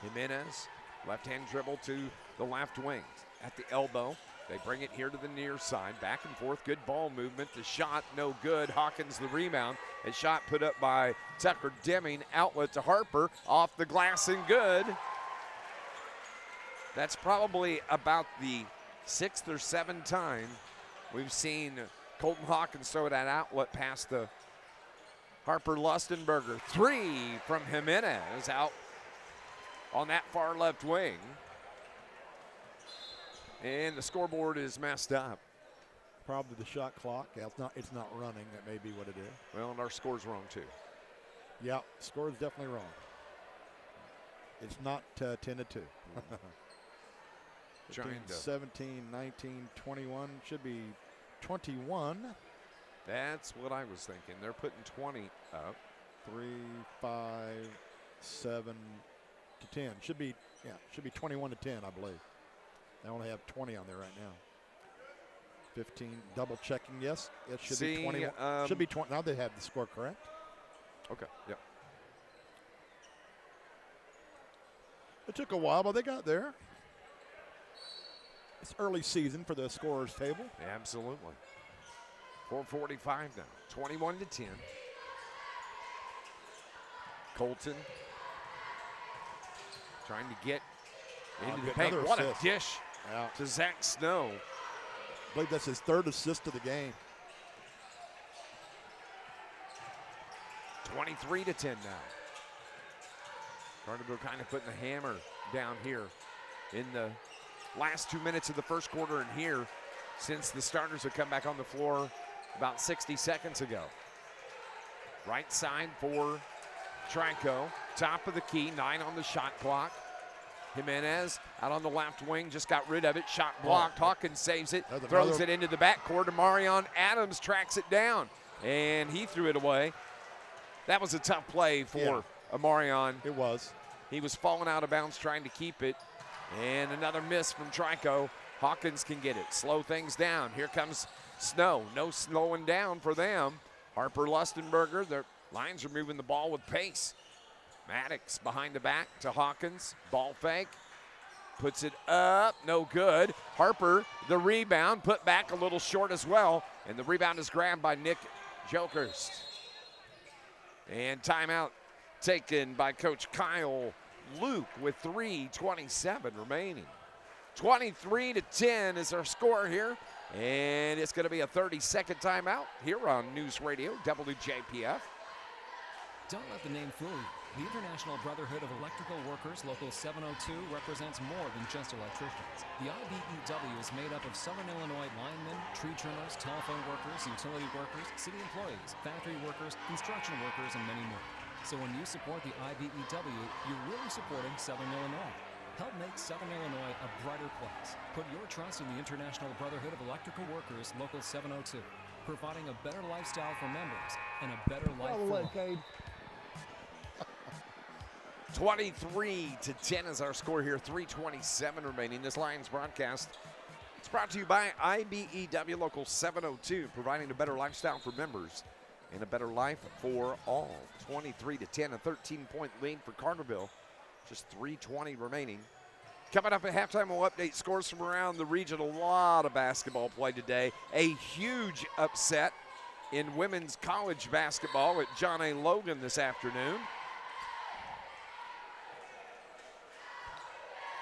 Speaker 2: Jimenez, left-hand dribble to the left wing. At the elbow, they bring it here to the near side. Back and forth, good ball movement. The shot, no good. Hawkins the rebound. A shot put up by Tucker Deming. Outlet to Harper. Off the glass and good. That's probably about the 6th or 7th time we've seen Colton Hawkins throw that outlet past the Harper Lustenberger. 3 from Jimenez out on that far left wing. And the scoreboard is messed up.
Speaker 3: Probably the shot clock. Yeah, it's not running. That may be what it is.
Speaker 2: Well, and our score's wrong too.
Speaker 3: Yeah, score is definitely wrong. It's not 10-2. 15, 17, 19, 21. Should be 21.
Speaker 2: That's what I was thinking. They're putting 20 up.
Speaker 3: 3, 5, 7 to 10. Should be 21 to 10, I believe. They only have 20 on there right now. 15, double checking. Yes, it should be 21. Should be 20. Now they have the score correct.
Speaker 2: Okay, yeah.
Speaker 3: It took a while, but they got there. It's early season for the scorers table.
Speaker 2: Absolutely. 4:45 now. 21 to 10. Colton trying to get into the paint. What a dish to Zach Snow.
Speaker 3: I believe that's his 3rd assist of the game.
Speaker 2: 23 to 10 now. Carterville kind of putting the hammer down here in the last 2 minutes of the first quarter, and here since the starters have come back on the floor about 60 seconds ago. Right side for Trico. Top of the key, 9 on the shot clock. Jimenez out on the left wing, just got rid of it. Shot blocked. Hawkins saves it, throws it into the backcourt. Amarion Adams tracks it down, and he threw it away. That was a tough play for Amarion.
Speaker 3: It was.
Speaker 2: He was falling out of bounds trying to keep it. And another miss from Trico. Hawkins can get it. Slow things down. Here comes Snow. No slowing down for them. Harper Lustenberger. The Lions are moving the ball with pace. Maddox behind the back to Hawkins. Ball fake. Puts it up. No good. Harper, the rebound. Put back a little short as well. And the rebound is grabbed by Nick Jokerst. And timeout taken by Coach Kyle Luke with 3:27 remaining. 23-10 is our score here. And it's going to be a 30-second timeout here on NewsRadio WJPF.
Speaker 12: Don't let the name fool you. The International Brotherhood of Electrical Workers Local 702 represents more than just electricians. The IBEW is made up of Southern Illinois linemen, tree trimmers, telephone workers, utility workers, city employees, factory workers, construction workers, and many more. So when you support the IBEW, you're really supporting Southern Illinois. Help make Southern Illinois a brighter place. Put your trust in the International Brotherhood of Electrical Workers Local 702, providing a better lifestyle for members and a better life for all.
Speaker 2: 23-10 is our score here. 3:27 remaining. This Lions broadcast is brought to you by IBEW Local 702, providing a better lifestyle for members and a better life for all. 23-10, a 13-point lead for Carterville. Just 3:20 remaining. Coming up at halftime, we'll update scores from around the region. A lot of basketball play today. A huge upset in women's college basketball at John A. Logan this afternoon.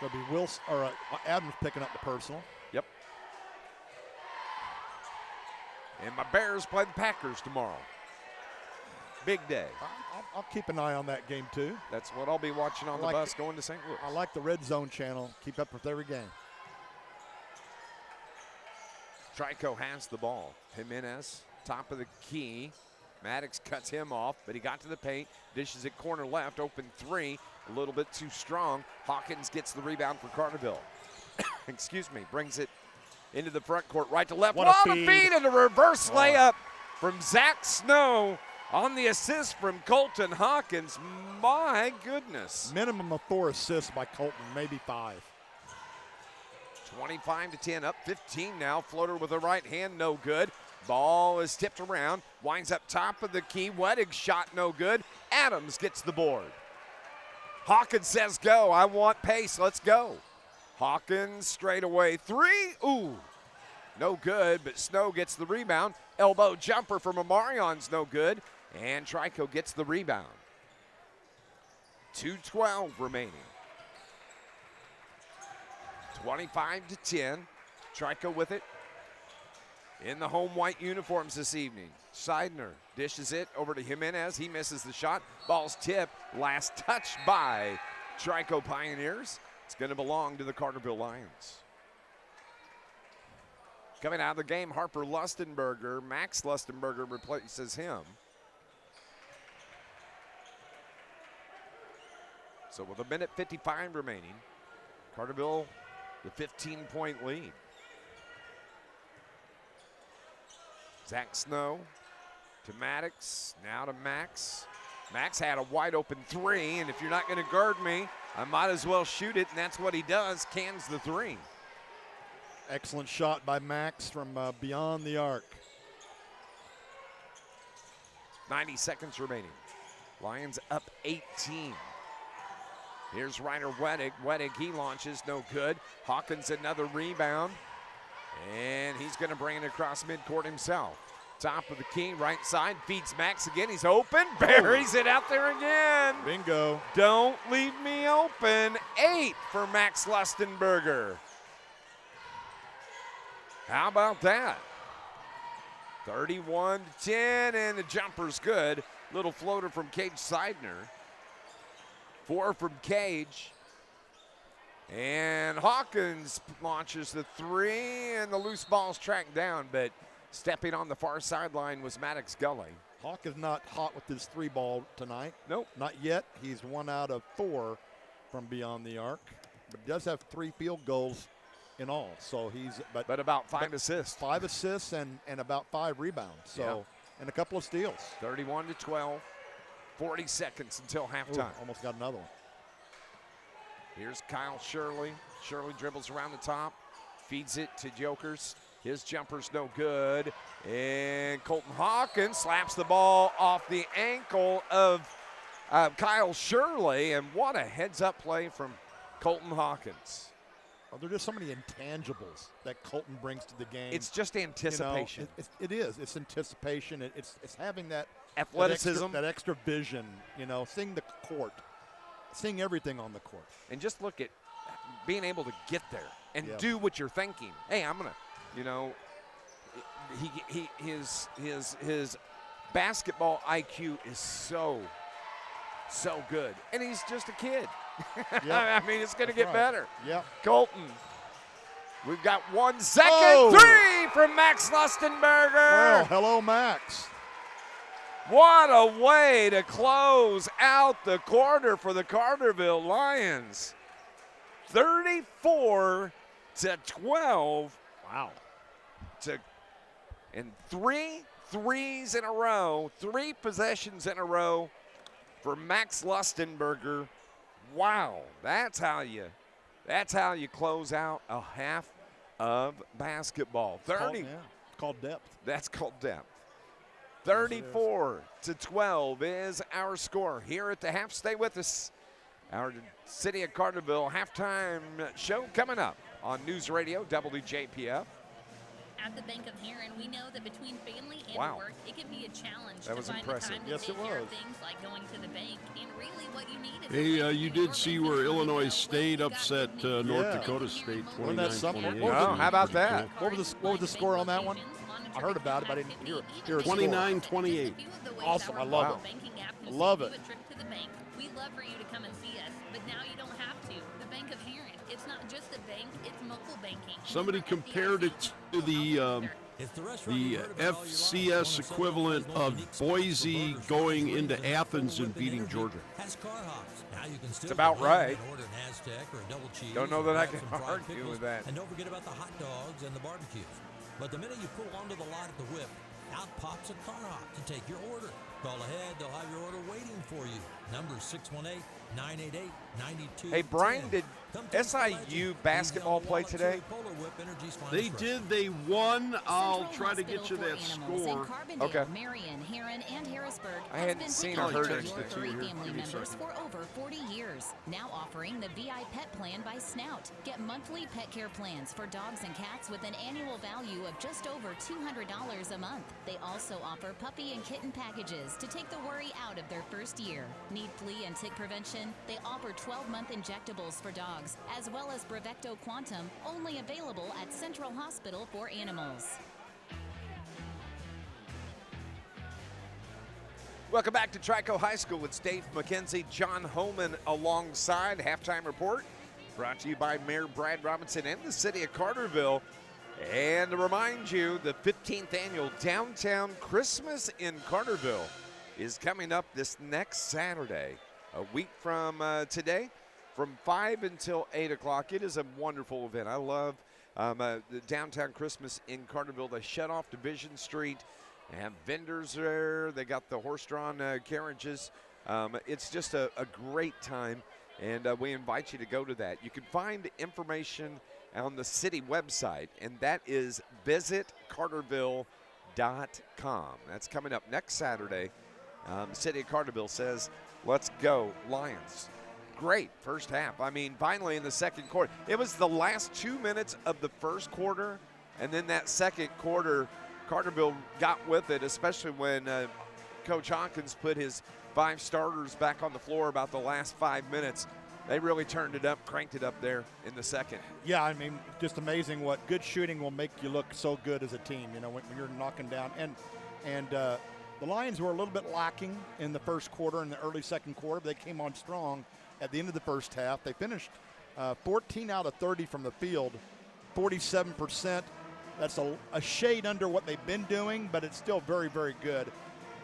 Speaker 3: There'll be Wilson or Adams picking up the personal.
Speaker 2: Yep. And my Bears play the Packers tomorrow. Big day.
Speaker 3: I'll keep an eye on that game too.
Speaker 2: That's what I'll be watching on the bus going to St. Louis.
Speaker 3: I like the Red Zone channel. Keep up with every game.
Speaker 2: Trico has the ball. Jimenez, top of the key. Maddox cuts him off, but he got to the paint. Dishes it corner left, open three. A little bit too strong. Hawkins gets the rebound for Carterville. Excuse me, brings it into the front court, right to left.
Speaker 3: What a feed.
Speaker 2: And a reverse layup from Zach Snow on the assist from Colton Hawkins. My goodness.
Speaker 3: Minimum of 4 assists by Colton, maybe 5.
Speaker 2: 25-10, up 15 now. Floater with the right hand, no good. Ball is tipped around, winds up top of the key. Wettig shot, no good. Adams gets the board. Hawkins says go. I want pace. Let's go. Hawkins straight away three. Ooh, no good, but Snow gets the rebound. Elbow jumper from Amarion's no good, and Trico gets the rebound. 2:12 remaining. 25-10. Trico with it. In the home white uniforms this evening. Seidner dishes it over to Jimenez. He misses the shot. Ball's tipped. Last touch by Trico Pioneers. It's going to belong to the Carterville Lions. Coming out of the game, Harper Lustenberger. Max Lustenberger replaces him. So with 1:55 remaining, Carterville, the 15-point lead. Zach Snow to Maddox, now to Max. Max had a wide open three, and if you're not going to guard me, I might as well shoot it, and that's what he does, cans the three.
Speaker 3: Excellent shot by Max from beyond the arc.
Speaker 2: 90 seconds remaining. Lions up 18. Here's Reiner Wettig. Wettig, he launches, no good. Hawkins another rebound. And he's going to bring it across midcourt himself. Top of the key, right side, feeds Max again. He's open, buries it out there again.
Speaker 3: Bingo.
Speaker 2: Don't leave me open. 8 for Max Lustenberger. How about that? 31-10, and the jumper's good. Little floater from Cage Seidner. 4 from Cage. And Hawkins launches the three, and the loose ball's tracked down, but stepping on the far sideline was Maddox Gully.
Speaker 3: Hawk is not hot with his 3-ball tonight.
Speaker 2: Nope.
Speaker 3: Not yet. He's 1 out of 4 from beyond the arc, but he does have 3 field goals in all. So he's
Speaker 2: but about 5 assists.
Speaker 3: 5 assists and about 5 rebounds. So and a couple of steals.
Speaker 2: 31-12. 40 seconds until halftime.
Speaker 3: Ooh, almost got another one.
Speaker 2: Here's Kyle Shirley. Shirley dribbles around the top, feeds it to Jokers. His jumper's no good. And Colton Hawkins slaps the ball off the ankle of Kyle Shirley. And what a heads-up play from Colton Hawkins.
Speaker 3: Well, there are just so many intangibles that Colton brings to the game.
Speaker 2: It's just anticipation.
Speaker 3: You know, it is. It's anticipation. It's having that
Speaker 2: athleticism,
Speaker 3: that extra vision. You know, seeing the court, seeing everything on the court,
Speaker 2: and just look at being able to get there and do what you're thinking. Hey, I'm gonna, you know, his basketball IQ is so good, and he's just a kid.
Speaker 3: Yep.
Speaker 2: I mean, it's going to get better.
Speaker 3: Yep.
Speaker 2: Colton, we've got 1 second. Three from Max Lustenberger.
Speaker 3: Well, hello, Max.
Speaker 2: What a way to close out the quarter for the Carterville Lions. 34-12.
Speaker 3: Wow.
Speaker 2: And 3 threes in a row, 3 possessions in a row for Max Lustenberger. Wow, that's how you close out a half of basketball. 30.
Speaker 3: It's called depth.
Speaker 2: That's called depth. 34-12 is our score here at the half. Stay with us. Our City of Carterville halftime show coming up on News Radio WJPF.
Speaker 13: At the Bank of Heron, we know that between family and work, it can be a challenge to find
Speaker 2: impressive.
Speaker 13: the time to take care of things like going to the bank. And really what you need is
Speaker 9: Hey, you did see where Illinois State upset North Dakota State 29-28.
Speaker 2: Oh, how about that?
Speaker 3: What was the score on that one? I heard about it, but I didn't hear it.
Speaker 9: 29-28.
Speaker 3: Awesome. I love it. I love it.
Speaker 13: We love for you to come and see us, but now you don't have to. The Bank of Heron, it's not just a bank, it's mobile banking.
Speaker 9: Somebody compared it to the FCS equivalent of Boise going into Athens and beating Georgia.
Speaker 2: It's about right. Don't know that I can argue with that.
Speaker 14: And don't forget about the hot dogs and the barbecues. But the minute you pull onto the lot at the whip, out pops a car hop to take your order. Call ahead, they'll have your order waiting for you. Number 618-988-9210.
Speaker 2: Hey, Brian, did SIU basketball play today?
Speaker 9: They did. They won. I'll try to get you that score.
Speaker 11: Okay. Marion, Heron, and Harrisburg
Speaker 2: I hadn't seen or heard
Speaker 11: your furry family members for over 40 years. Now offering the VI Pet Plan by Snout. Get monthly pet care plans for dogs and cats with an annual value of just over $200 a month. They also offer puppy and kitten packages to take the worry out of their first year. Need flea and tick prevention? They offer 12-month injectables for dogs, as well as Brevecto Quantum, only available at Central Hospital for Animals.
Speaker 2: Welcome back to Trico High School. It's Dave McKenzie, John Homan alongside. Halftime report brought to you by Mayor Brad Robinson and the City of Carterville. And to remind you, the 15th annual Downtown Christmas in Carterville is coming up this next Saturday, a week from today, from 5 until 8 o'clock. It is a wonderful event. I love the Downtown Christmas in Carterville. They shut off Division Street. They have vendors there. They got the horse-drawn carriages. It's just a great time, and we invite you to go to that. You can find information on the city website, and that is visitcarterville.com. That's coming up next Saturday. City of Carterville says, let's go Lions. Great first half. I mean, finally in the second quarter. It was the last 2 minutes of the first quarter, and then that second quarter, Carterville got with it, especially when Coach Hawkins put his 5 starters back on the floor about the last 5 minutes. They really turned it up, cranked it up there in the second.
Speaker 3: Yeah, I mean, just amazing what good shooting will make you look so good as a team, you know, when you're knocking down. And the Lions were a little bit lacking in the first quarter and the early second quarter, but they came on strong at the end of the first half. They finished 14 out of 30 from the field, 47%. That's a shade under what they've been doing, but it's still very, very good.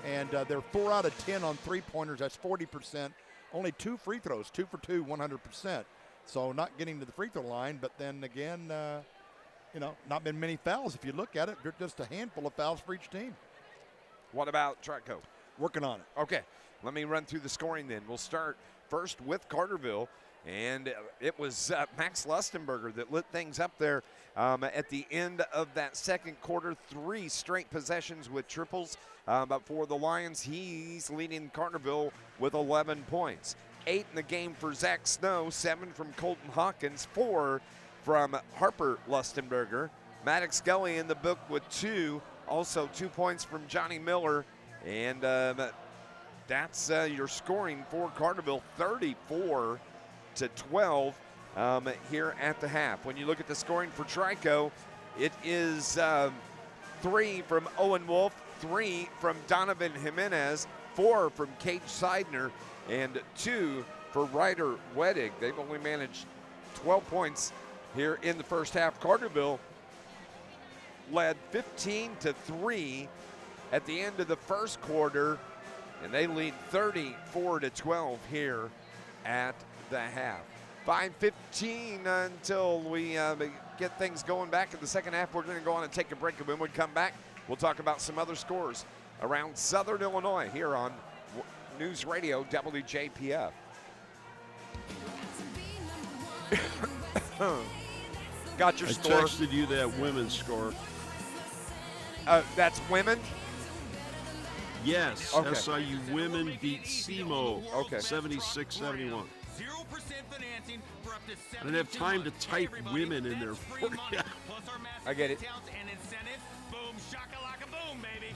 Speaker 3: And they're 4 out of 10 on three-pointers. That's 40%. Only 2 free throws, 2 for 2, 100%. So not getting to the free throw line, but then again, you know, not been many fouls. If you look at it, there's just a handful of fouls for each team.
Speaker 2: What about Trico?
Speaker 3: Working on it.
Speaker 2: Okay. let me run through the scoring then. We'll start first with Carterville, and it was Max Lustenberger that lit things up there at the end of that second quarter. 3 straight possessions with triples, but for the Lions, he's leading Carterville with 11 points. 8 in the game for Zach Snow, 7 from Colton Hawkins, 4 from Harper Lustenberger. Maddox Gully in the book with 2, also 2 points from Johnny Miller, and that's your scoring for Carterville, 34-12 here at the half. When you look at the scoring for Trico, it is 3 from Owen Wolf, 3 from Donovan Jimenez, 4 from Cage Seidner, and 2 for Ryder Wedig. They've only managed 12 points here in the first half. Carterville led 15-3 at the end of the first quarter, and they lead 34-12 here at the half. 5:15 until we get things going back in the second half. We're going to go on and take a break, and when we come back, we'll talk about some other scores around Southern Illinois here on News Radio WJPF. Got your score?
Speaker 9: I texted you that women's score.
Speaker 2: That's women?
Speaker 9: Yes.
Speaker 2: Okay.
Speaker 9: SIU women beat SEMO.
Speaker 2: Okay.
Speaker 9: 76-71. 0% financing for up to 70. I didn't have time to type women in there for you.
Speaker 2: I get it.
Speaker 15: Boom, shakalaka boom, baby.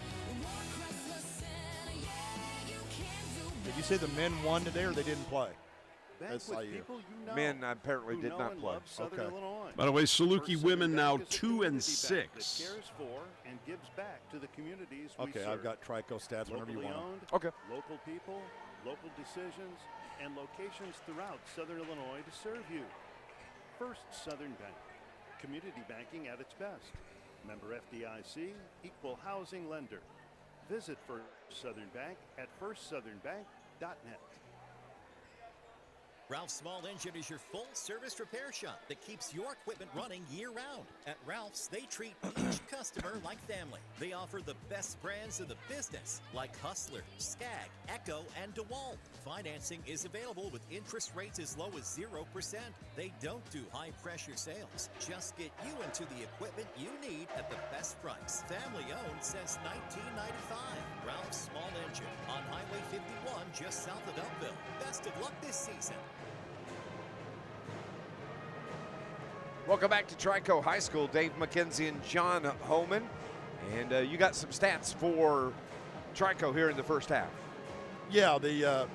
Speaker 3: Did you say the men won today or they didn't play?
Speaker 4: SIU.
Speaker 2: Men apparently did not play.
Speaker 3: Okay.
Speaker 9: By the way, Saluki women now 2-6.
Speaker 4: Cares for and gives back to the communities we
Speaker 3: Okay,
Speaker 4: serve.
Speaker 3: I've got Trico stats whenever you
Speaker 4: Locally
Speaker 3: want.
Speaker 4: owned,
Speaker 2: Okay.
Speaker 4: local people, local decisions, and locations throughout Southern Illinois to serve you. First Southern Bank, community banking at its best. Member FDIC, equal housing lender. Visit First Southern Bank at firstsouthernbank.net.
Speaker 5: Ralph's Small Engine is your full-service repair shop that keeps your equipment running year-round. At Ralph's, they treat each customer like family. They offer the best brands of the business, like Hustler, Skag, Echo, and DeWalt. Financing is available with interest rates as low as 0%. They don't do high-pressure sales. Just get you into the equipment you need at the best price. Family-owned since 1995. Ralph's Small Engine on Highway 51 just south of Elkville. Best of luck this season.
Speaker 2: Welcome back to Trico High School. Dave McKenzie and John Homan. And you got some stats for Trico here in the first half.
Speaker 3: Yeah, the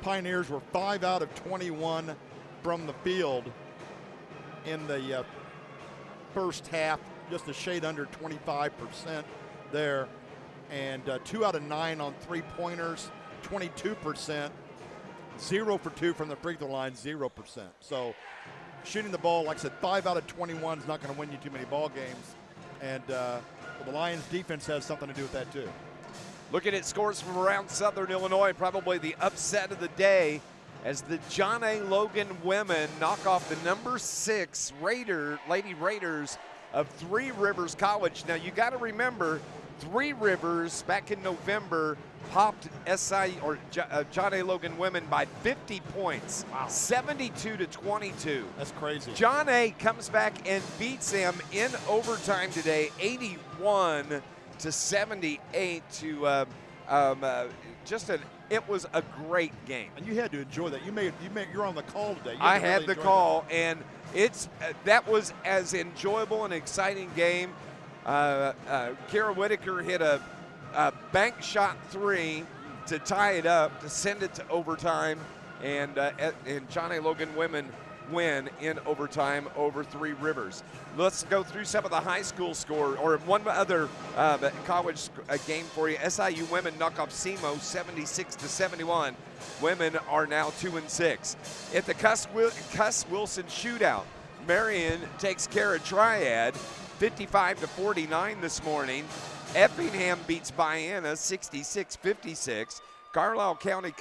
Speaker 3: Pioneers were 5 out of 21 from the field in the first half, just a shade under 25% there. And 2 out of 9 on three-pointers, 22%. 0 for 2 from the free throw line, 0%. So shooting the ball, like I said, 5 out of 21 is not going to win you too many ball games. And the Lions defense has something to do with that too.
Speaker 2: Looking at scores from around Southern Illinois, probably the upset of the day as the John A. Logan women knock off the number 6 Lady Raiders of Three Rivers College. Now you got to remember, Three Rivers back in November popped John A. Logan women by 50 points, wow. 72-22.
Speaker 3: That's crazy.
Speaker 2: John A. comes back and beats them in overtime today, 81-78 to it was a great game.
Speaker 3: And you had to enjoy that. You're on the call today.
Speaker 2: I had the call, and that was as enjoyable and exciting game. Kara Whitaker hit a bank shot 3 to tie it up, to send it to overtime, and John A. Logan women win in overtime over Three Rivers. Let's go through some of the high school score, or one other college game for you. SIU women knock off SEMO 76-71. Women are now 2-6. At the Cuss Wilson shootout, Marion takes care of Triad 55-49 this morning. Effingham beats Vienna 66-56. Carlisle County,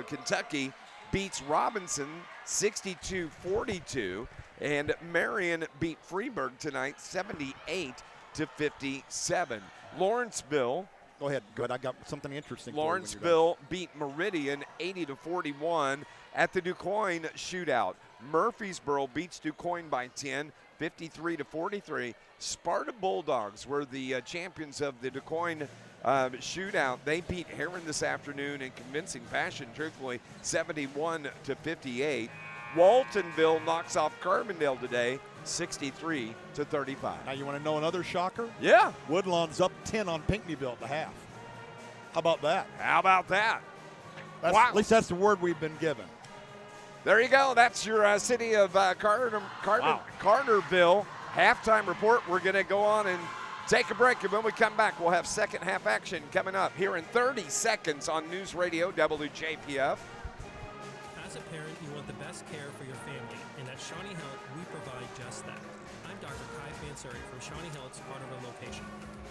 Speaker 2: Kentucky beats Robinson 62-42. And Marion beat Freeburg tonight 78-57. Lawrenceville
Speaker 3: Go ahead. Good. I got something interesting.
Speaker 2: Lawrenceville beat Meridian 80-41 at the DuQuoin shootout. Murfreesboro beats DuQuoin by 10, 53-43. Sparta Bulldogs were the champions of the DuQuoin shootout. They beat Heron this afternoon in convincing fashion, truthfully, 71-58. Waltonville knocks off Carbondale today, 63-35.
Speaker 3: Now you want to know another shocker?
Speaker 2: Yeah.
Speaker 3: Woodlawn's up 10 on Pinckneyville at the half. How about that?
Speaker 2: How about that?
Speaker 3: Wow. At least that's the word we've been given.
Speaker 2: There you go. That's your city of Carterville halftime report. We're going to go on and take a break, and when we come back, we'll have second half action coming up here in 30 seconds on News Radio WJPF.
Speaker 6: As a parent, you want the best care for your family, and at Shawnee Health, we provide just that. I'm Dr. Kai Fansuri from Shawnee Health's Carterville location.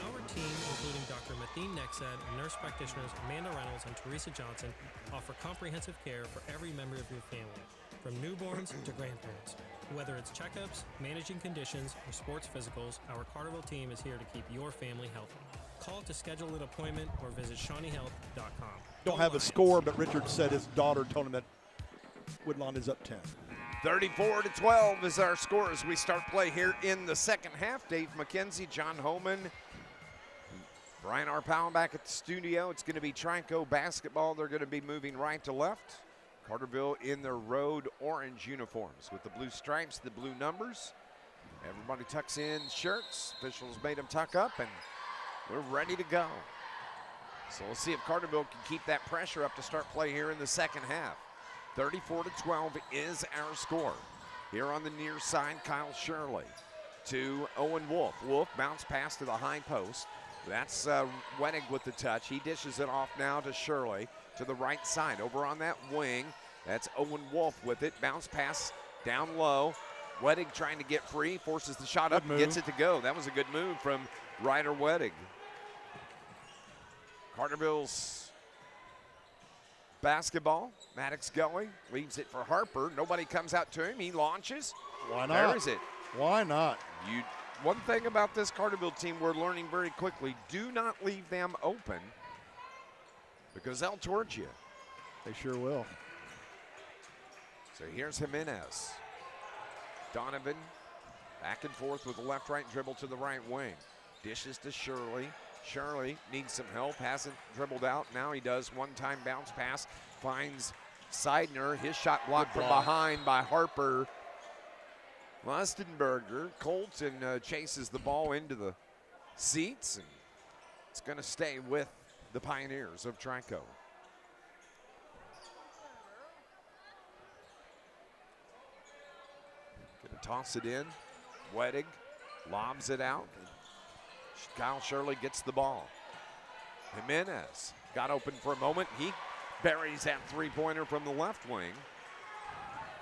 Speaker 6: Our team, including Dr. Matheen Nexad and nurse practitioners Amanda Reynolds and Teresa Johnson, offer comprehensive care for every member of your family, from newborns to grandparents. Whether it's checkups, managing conditions, or sports physicals, our Carterville team is here to keep your family healthy. Call to schedule an appointment or visit ShawneeHealth.com.
Speaker 3: Don't have a score, but Richard said his daughter told him that Woodlawn is up 10.
Speaker 2: 34-12 is our score as we start play here in the second half. Dave McKenzie, John Homan, Brian R. Powell back at the studio. It's going to be Trico basketball. They're going to be moving right to left. Carterville in their road orange uniforms with the blue stripes, the blue numbers. Everybody tucks in shirts. Officials made them tuck up, and we're ready to go. So we'll see if Carterville can keep that pressure up to start play here in the second half. 34-12 is our score. Here on the near side, Kyle Shirley to Owen Wolf. Wolf bounce pass to the high post. That's Wennig with the touch. He dishes it off now to Shirley to the right side. Over on that wing, that's Owen Wolf with it. Bounce pass down low. Wennig trying to get free, forces the shot up, and gets it to go. That was a good move from Ryder Wennig. Carterville's basketball. Maddox going, leaves it for Harper. Nobody comes out to him. He launches.
Speaker 3: Why not?
Speaker 2: There is it.
Speaker 3: Why not?
Speaker 2: One thing about this Carterville team we're learning very quickly, do not leave them open because they'll torch you.
Speaker 3: They sure will.
Speaker 2: So here's Jimenez. Donovan back and forth with the left-right dribble to the right wing. Dishes to Shirley. Shirley needs some help, hasn't dribbled out. Now he does. One-time bounce pass, finds Seidner. His shot blocked from behind by Harper. Lustenberger. Colton chases the ball into the seats, and it's going to stay with the Pioneers of Trico. Going to toss it in. Wettig lobs it out. Kyle Shirley gets the ball. Jimenez got open for a moment. He buries that three-pointer from the left wing.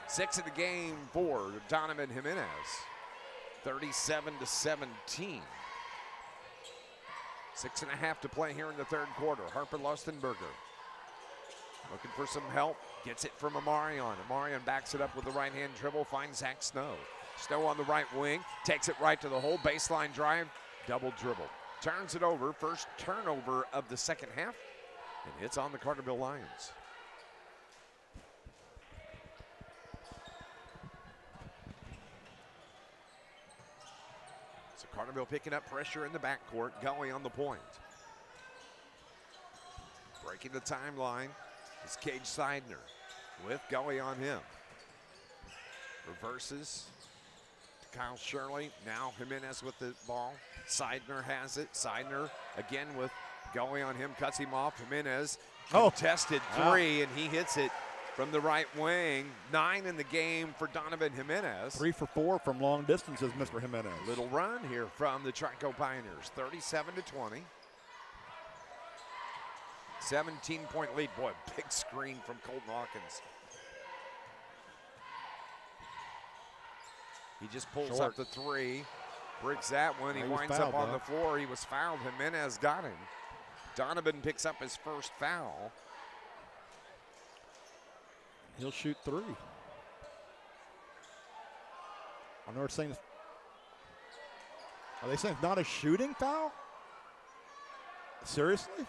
Speaker 2: 6 of the game for Donovan Jimenez. 37-17. 6.5 to play here in the third quarter. Harper Lustenberger looking for some help. Gets it from Amarion. Amarion backs it up with the right-hand dribble. Finds Zach Snow. Snow on the right wing. Takes it right to the hole. Baseline drive. Double dribble. Turns it over. First turnover of the second half. And hits on the Carterville Lions. So Carterville picking up pressure in the backcourt. Gully on the point. Breaking the timeline is Cage Seidner with Gully on him. Reverses to Kyle Shirley. Now Jimenez with the ball. Seidner has it. Seidner again with Gully on him. Cuts him off. Jimenez contested three, and he hits it from the right wing. 9 in the game for Donovan Jimenez.
Speaker 3: 3 for 4 from long distances, Mr. Jimenez.
Speaker 2: Little run here from the Trico Pioneers. 37-20. 17-point lead. Boy, big screen from Colton Hawkins. He just pulls up the three. Bricks that one. He winds up on the floor. He was fouled. Jimenez got him. Donovan picks up his first foul.
Speaker 3: He'll shoot 3. I know they're saying, are they saying it's not a shooting foul? Seriously?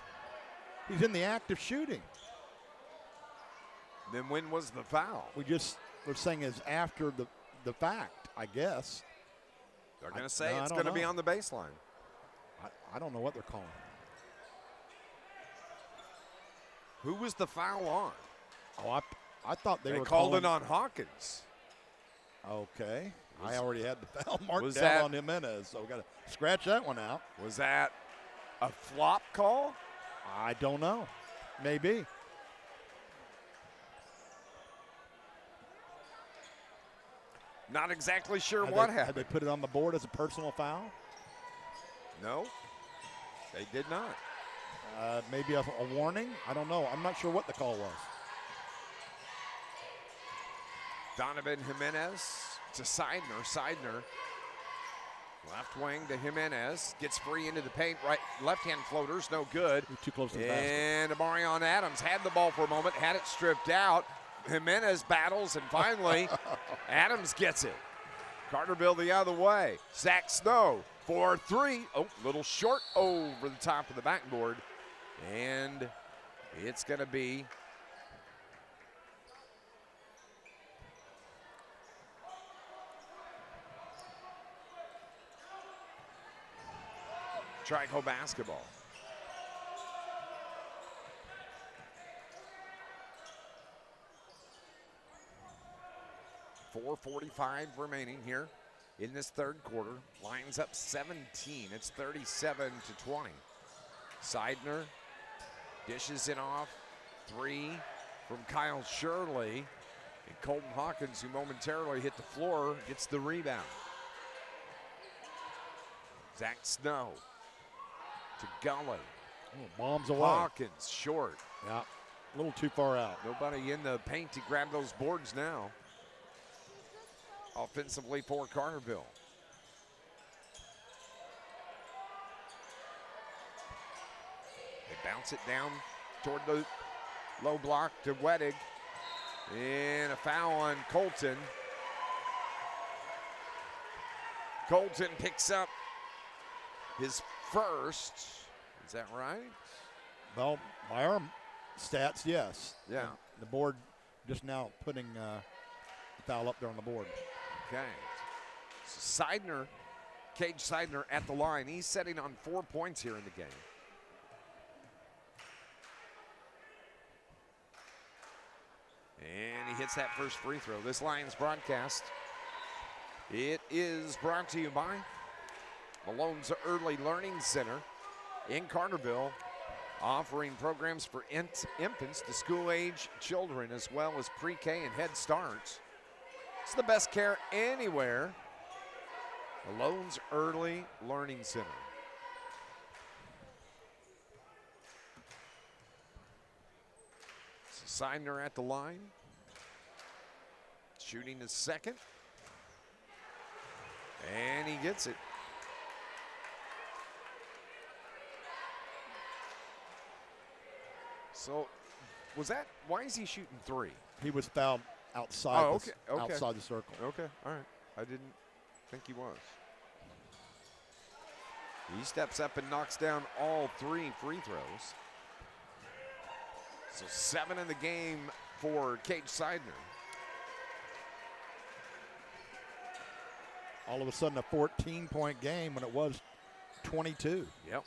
Speaker 3: He's in the act of shooting.
Speaker 2: Then when was the foul?
Speaker 3: We're saying is after the fact, I guess.
Speaker 2: They're going to say it's going to be on the baseline.
Speaker 3: I don't know what they're calling.
Speaker 2: Who was the foul on?
Speaker 3: Oh, I thought they were
Speaker 2: called
Speaker 3: calling
Speaker 2: it on Hawkins.
Speaker 3: Okay. I already had the foul marked down on Jimenez, so we got to scratch that one out.
Speaker 2: Was that a flop call?
Speaker 3: I don't know. Maybe.
Speaker 2: Not exactly sure what happened.
Speaker 3: Had they put it on the board as a personal foul?
Speaker 2: No, they did not.
Speaker 3: Maybe a warning? I don't know. I'm not sure what the call was.
Speaker 2: Donovan Jimenez to Seidner. Seidner, left wing to Jimenez. Gets free into the paint. Right, left-hand floaters, no good.
Speaker 3: Too close to the basket.
Speaker 2: And Amarion Adams had the ball for a moment, had it stripped out. Jimenez battles, and finally, Adams gets it. Carterville the other way. Zach Snow for 3. Oh, little short over the top of the backboard. And it's going to be Trico basketball. .445 remaining here in this third quarter. Lions up 17. It's 37-20. Seidner dishes it off. 3 from Kyle Shirley. And Colton Hawkins, who momentarily hit the floor, gets the rebound. Zach Snow to Gully.
Speaker 3: Oh, bombs away.
Speaker 2: Hawkins short.
Speaker 3: Yeah, a little too far out.
Speaker 2: Nobody in the paint to grab those boards now. Offensively for Carterville. They bounce it down toward the low block to Wettig. And a foul on Colton. Colton picks up his first. Is that right?
Speaker 3: Well, by our stats, yes.
Speaker 2: Yeah.
Speaker 3: The board just now putting the foul up there on the board.
Speaker 2: Okay. So Seidner, Cage Seidner at the line. He's setting on 4 points here in the game. And he hits that first free throw. This Lions broadcast, it is brought to you by Malone's Early Learning Center in Carterville, offering programs for infants to school-age children as well as pre-K and Head Starts. It's the best care anywhere. Malone's Early Learning Center. So Seidner at the line. Shooting his second. And he gets it. So, was that, why is he shooting 3?
Speaker 3: He was fouled outside,
Speaker 2: okay.
Speaker 3: outside the circle.
Speaker 2: Okay, all right. I didn't think he was. He steps up and knocks down all 3 free throws. So 7 in the game for Cage Seidner.
Speaker 3: All of a sudden a 14-point game when it was 22.
Speaker 2: Yep.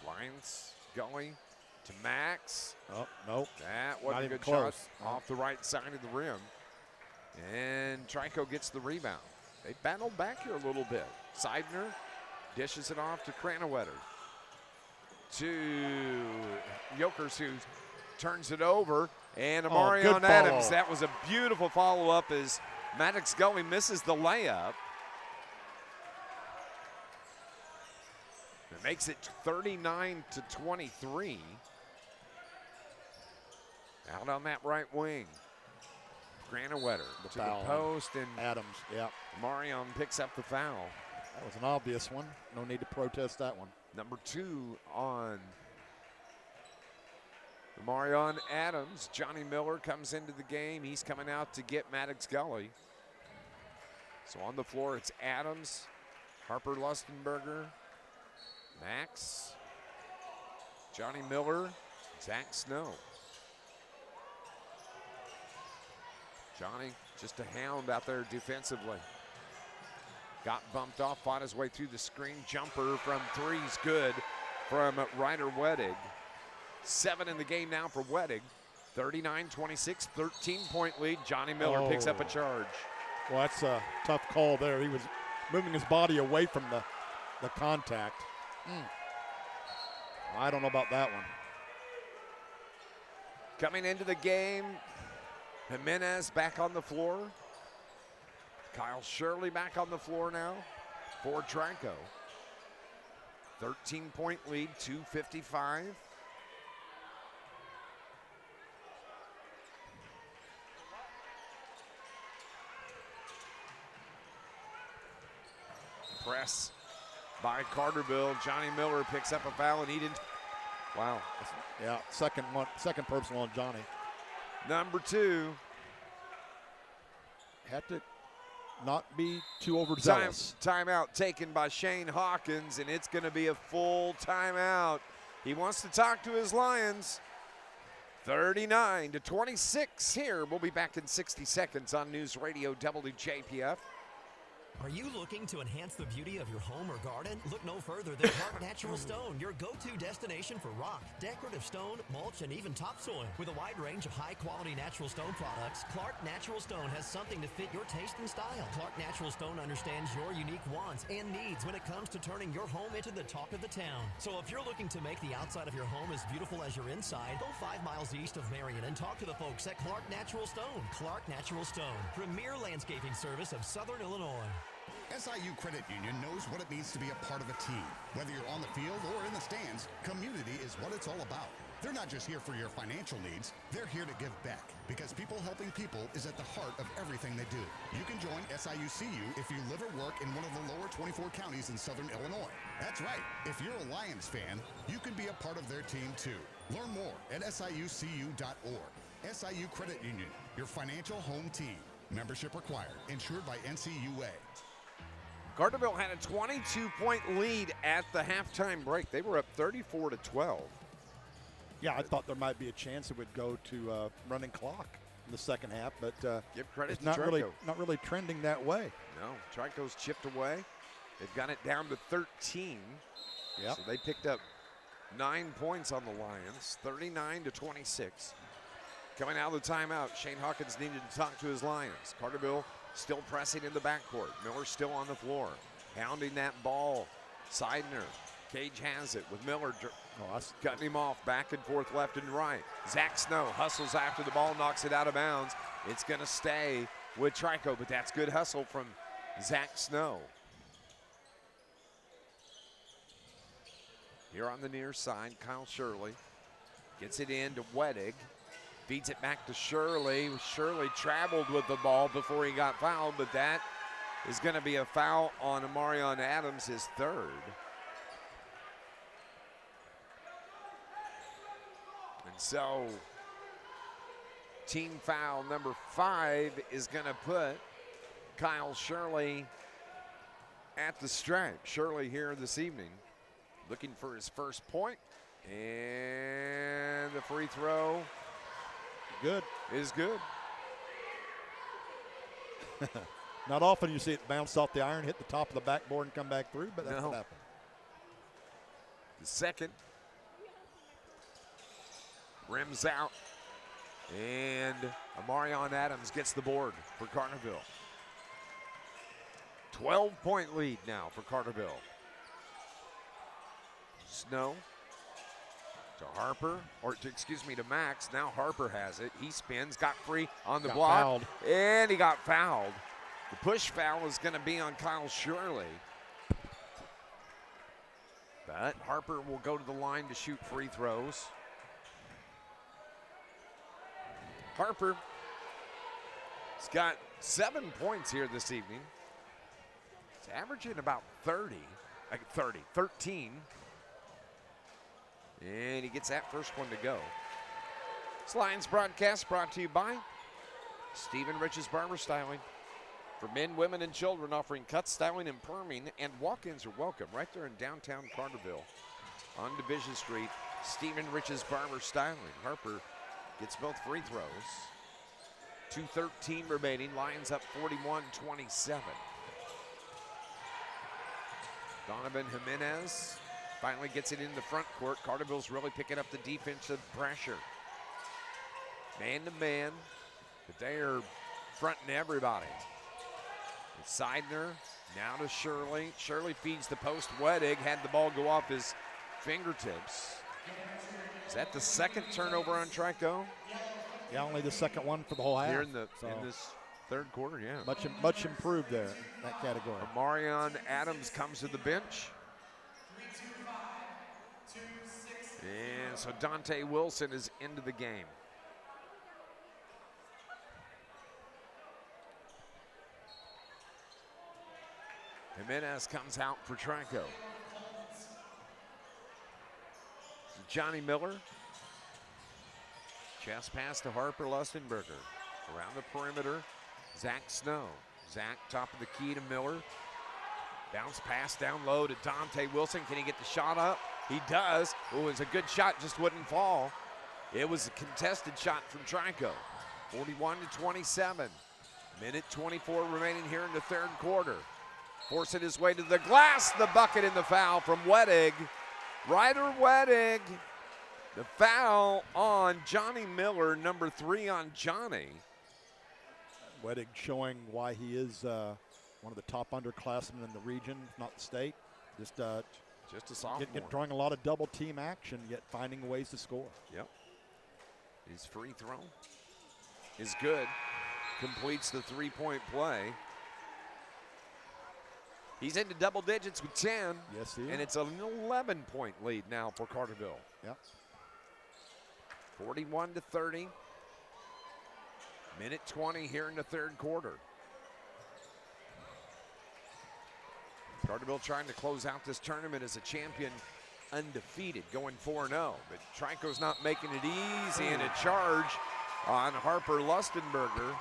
Speaker 2: Lions going to Max.
Speaker 3: Oh, nope.
Speaker 2: That wasn't a good
Speaker 3: close.
Speaker 2: shot off the right side of the rim. And Trico gets the rebound. They battled back here a little bit. Seidner dishes it off to Cranowetter. To Jokers, who turns it over. And Amarion Adams. That was a beautiful follow-up as Maddox Gully misses the layup. It makes it 39-23. Out on that right wing. Granawetter to the post, and
Speaker 3: Adams, yeah.
Speaker 2: Marion picks up the foul.
Speaker 3: That was an obvious one. No need to protest that one.
Speaker 2: Number 2 on Marion Adams. Johnny Miller comes into the game. He's coming out to get Maddox Gully. So on the floor, it's Adams, Harper Lustenberger, Max, Johnny Miller, Zach Snow. Johnny just a hound out there defensively. Got bumped off, fought his way through the screen. Jumper from three's good from Ryder Wedig. 7 in the game now for Wedig. 39-26, 13-point lead. Johnny Miller picks up a charge.
Speaker 3: Well, that's a tough call there. He was moving his body away from the contact. I don't know about that one.
Speaker 2: Coming into the game, Jimenez back on the floor. Kyle Shirley back on the floor now for Trico. 13-point lead, 2:55. Press by Carterville. Johnny Miller picks up a foul, and he didn't. Wow.
Speaker 3: Yeah, second personal on Johnny.
Speaker 2: Number 2.
Speaker 3: Had to not be too overzealous.
Speaker 2: Timeout taken by Shane Hawkins, and it's going to be a full timeout. He wants to talk to his Lions. 39-26 here. We'll be back in 60 seconds on News Radio WJPF.
Speaker 8: Are you looking to enhance the beauty of your home or garden? Look no further than Clark Natural Stone, your go-to destination for rock, decorative stone, mulch, and even topsoil. With a wide range of high-quality natural stone products, Clark Natural Stone has something to fit your taste and style. Clark Natural Stone understands your unique wants and needs when it comes to turning your home into the talk of the town. So if you're looking to make the outside of your home as beautiful as your inside, go 5 miles east of Marion and talk to the folks at Clark Natural Stone. Clark Natural Stone, premier landscaping service of Southern Illinois.
Speaker 10: SIU Credit Union knows what it means to be a part of a team. Whether you're on the field or in the stands, community is what it's all about. They're not just here for your financial needs, they're here to give back, because people helping people is at the heart of everything they do. You can join SIU-CU if you live or work in one of the lower 24 counties in Southern Illinois. That's right, if you're a Lions fan, you can be a part of their team too. Learn more at SIUCU.org. SIU Credit Union, your financial home team. Membership required, insured by NCUA.
Speaker 2: Carterville had a 22-point lead at the halftime break. They were up 34-12.
Speaker 3: Yeah, I thought there might be a chance it would go to running clock in the second half, but
Speaker 2: give credit
Speaker 3: it's
Speaker 2: to
Speaker 3: not
Speaker 2: Trico.
Speaker 3: not really trending that way.
Speaker 2: No, Trico's chipped away. They've got it down to 13.
Speaker 3: Yep.
Speaker 2: So they picked up 9 points on the Lions, 39-26. Coming out of the timeout, Shane Hawkins needed to talk to his Lions. Carterville still pressing in the backcourt. Miller still on the floor, pounding that ball. Seidner, Cage has it with Miller cutting him off back and forth left and right. Zach Snow hustles after the ball, knocks it out of bounds. It's going to stay with Trico, but that's good hustle from Zach Snow. Here on the near side, Kyle Shirley gets it in to Wedig. Feeds it back to Shirley. Shirley traveled with the ball before he got fouled, but that is going to be a foul on Amarion Adams, his third. And so team foul number 5 is going to put Kyle Shirley at the stripe. Shirley here this evening looking for his first point, and the free throw is good.
Speaker 3: Not often you see it bounce off the iron, hit the top of the backboard, and come back through, but that's what happened.
Speaker 2: The second rims out, and Amarion Adams gets the board for Carterville. 12-point lead now for Carterville. Snow to Harper, or to Max. Now Harper has it. He spins, got free on the block,
Speaker 3: fouled.
Speaker 2: And he got fouled. The push foul is going to be on Kyle Shirley. But Harper will go to the line to shoot free throws. Harper has got 7 points here this evening. He's averaging about 13. And he gets that first one to go. This Lions broadcast brought to you by Stephen Rich's Barber Styling. For men, women, and children, offering cut, styling, and perming, and walk-ins are welcome right there in downtown Carterville. On Division Street, Stephen Rich's Barber Styling. Harper gets both free throws. 2:13 remaining. Lions up 41-27. Donovan Jimenez finally gets it in the front court. Carterville's really picking up the defensive pressure. Man-to-man, but they are fronting everybody. It's Seidner, now to Shirley. Shirley feeds the post. Wedig had the ball go off his fingertips. Is that the second turnover on Trico?
Speaker 3: Yeah, only the second one for the whole half.
Speaker 2: Here in this third quarter, yeah.
Speaker 3: Much improved there in that category.
Speaker 2: Marion Adams comes to the bench. And so Dante Wilson is into the game. Jimenez comes out for Trico. Johnny Miller. Chest pass to Harper Lustenberger. Around the perimeter, Zach Snow. Zach, top of the key to Miller. Bounce pass down low to Dante Wilson. Can he get the shot up? He does. Oh, it's a good shot, just wouldn't fall. It was a contested shot from Trico. 41-27. Minute 24 remaining here in the third quarter. Forcing his way to the glass. The bucket and the foul from Wedig. Ryder Wedig. The foul on Johnny Miller, number 3 on Johnny.
Speaker 3: Wedig showing why he is one of the top underclassmen in the region, if not the state. Just a sophomore. Drawing a lot of double team action, yet finding ways to score.
Speaker 2: Yep. His free throw is good. Completes the three-point play. He's into double digits with 10.
Speaker 3: Yes, he is.
Speaker 2: And it's an 11-point lead now for Carterville.
Speaker 3: Yep.
Speaker 2: 41-30. Minute 20 here in the third quarter. Carterville trying to close out this tournament as a champion, undefeated, going 4-0. But Trico's not making it easy, and a charge on Harper Lustenberger.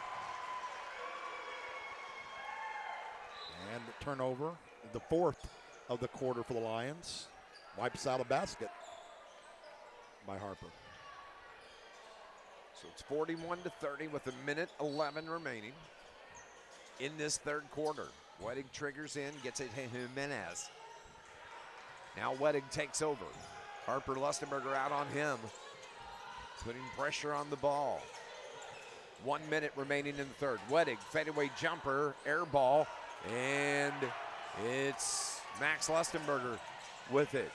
Speaker 3: And the turnover, the fourth of the quarter for the Lions. Wipes out a basket by Harper.
Speaker 2: So it's 41-30 with a minute 11 remaining in this third quarter. Wedig triggers in, gets it to Jimenez. Now Wedig takes over. Harper Lustenberger out on him, putting pressure on the ball. 1 minute remaining in the third. Wedig, fadeaway jumper, air ball, and it's Max Lustenberger with it.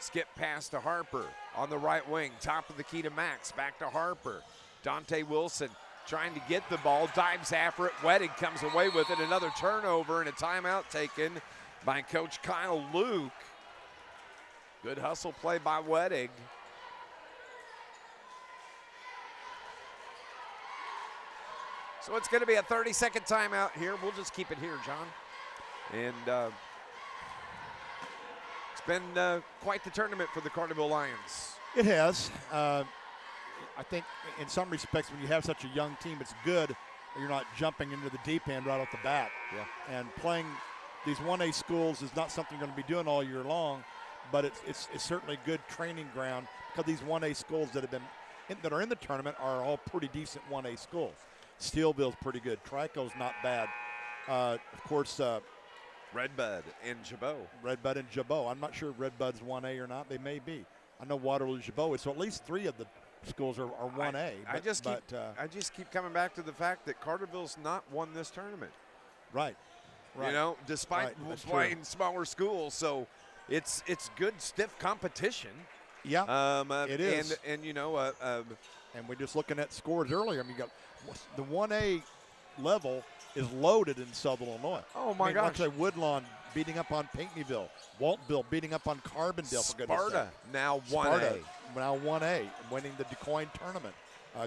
Speaker 2: Skip pass to Harper on the right wing. Top of the key to Max. Back to Harper. Dante Wilson trying to get the ball. Dives after it. Wedig comes away with it. Another turnover and a timeout taken by Coach Kyle Luke. Good hustle play by Wedig. So it's going to be a 30-second timeout here. We'll just keep it here, John. And it's been quite the tournament for the Carterville Lions.
Speaker 3: It has. I think in some respects when you have such a young team, it's good that you're not jumping into the deep end right off the bat.
Speaker 2: Yeah.
Speaker 3: And playing these 1A schools is not something you're going to be doing all year long, but it's certainly a good training ground because these 1A schools that are in the tournament are all pretty decent 1A schools. Steelville's pretty good. Trico's not bad. Of course,
Speaker 2: Redbud and Jabot.
Speaker 3: Redbud and Jabot. I'm not sure if Redbud's 1A or not. They may be. I know Waterloo and Jabot is. So at least 3 of the schools are 1A.
Speaker 2: I just keep coming back to the fact that Carterville's not won this tournament.
Speaker 3: Right.
Speaker 2: You know, despite playing smaller schools. So it's good, stiff competition.
Speaker 3: Yeah, it is.
Speaker 2: And you know,
Speaker 3: and we're just looking at scores earlier. I mean, you got the 1A level is loaded in Southern Illinois.
Speaker 2: Oh my gosh!
Speaker 3: Actually, Woodlawn beating up on Pinckneyville, Waltonville beating up on Carbondale.
Speaker 2: Sparta now 1A.
Speaker 3: Sparta now 1A, winning the DuQuoin tournament.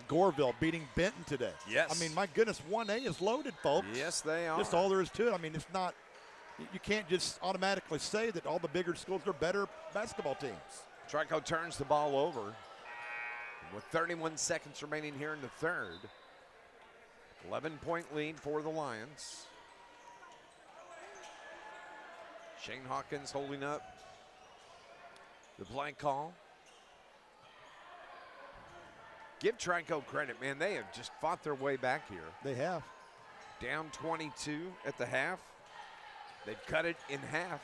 Speaker 3: Goreville beating Benton today.
Speaker 2: Yes.
Speaker 3: I mean, my goodness, 1A is loaded, folks.
Speaker 2: Yes, they are.
Speaker 3: Just all there is to it. I mean, it's not. You can't just automatically say that all the bigger schools are better basketball teams.
Speaker 2: Trico turns the ball over with 31 seconds remaining here in the third. 11-point lead for the Lions. Shane Hawkins holding up the play call. Give Trico credit, man. They have just fought their way back here.
Speaker 3: They have.
Speaker 2: Down 22 at the half. They've cut it in half.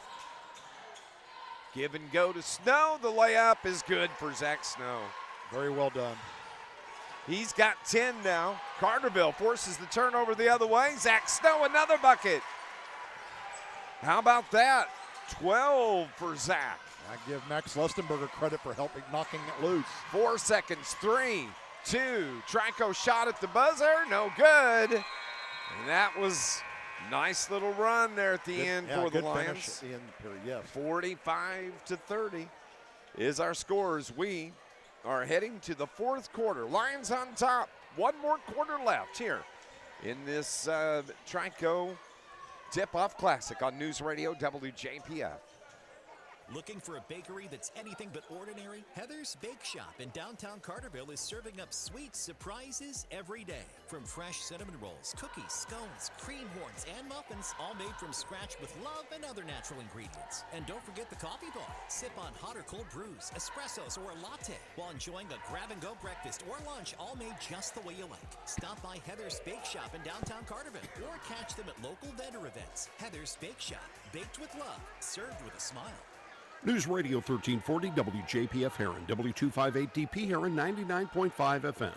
Speaker 2: Give and go to Snow. The layup is good for Zach Snow.
Speaker 3: Very well done.
Speaker 2: He's got 10 now. Carterville forces the turnover the other way. Zach Snow, another bucket. How about that? 12 for Zach.
Speaker 3: I give Max Lustenberger credit for helping knocking it loose.
Speaker 2: 4 seconds, 3, 2. Trico shot at the buzzer, no good. And that was nice little run there at the end for the Lions.
Speaker 3: Finish at the end period, yes.
Speaker 2: 45-30 is our scores. We are heading to the fourth quarter. Lions on top. One more quarter left here in this Trico Tip-Off Classic on News Radio WJPF.
Speaker 5: Looking for a bakery that's anything but ordinary? Heather's Bake Shop in downtown Carterville is serving up sweet surprises every day. From fresh cinnamon rolls, cookies, scones, cream horns, and muffins, all made from scratch with love and other natural ingredients. And don't forget the coffee bar. Sip on hot or cold brews, espressos, or a latte while enjoying a grab-and-go breakfast or lunch, all made just the way you like. Stop by Heather's Bake Shop in downtown Carterville or catch them at local vendor events. Heather's Bake Shop, baked with love, served with a smile.
Speaker 9: News Radio 1340 WJPF Heron, W258DP Heron, 99.5 FM.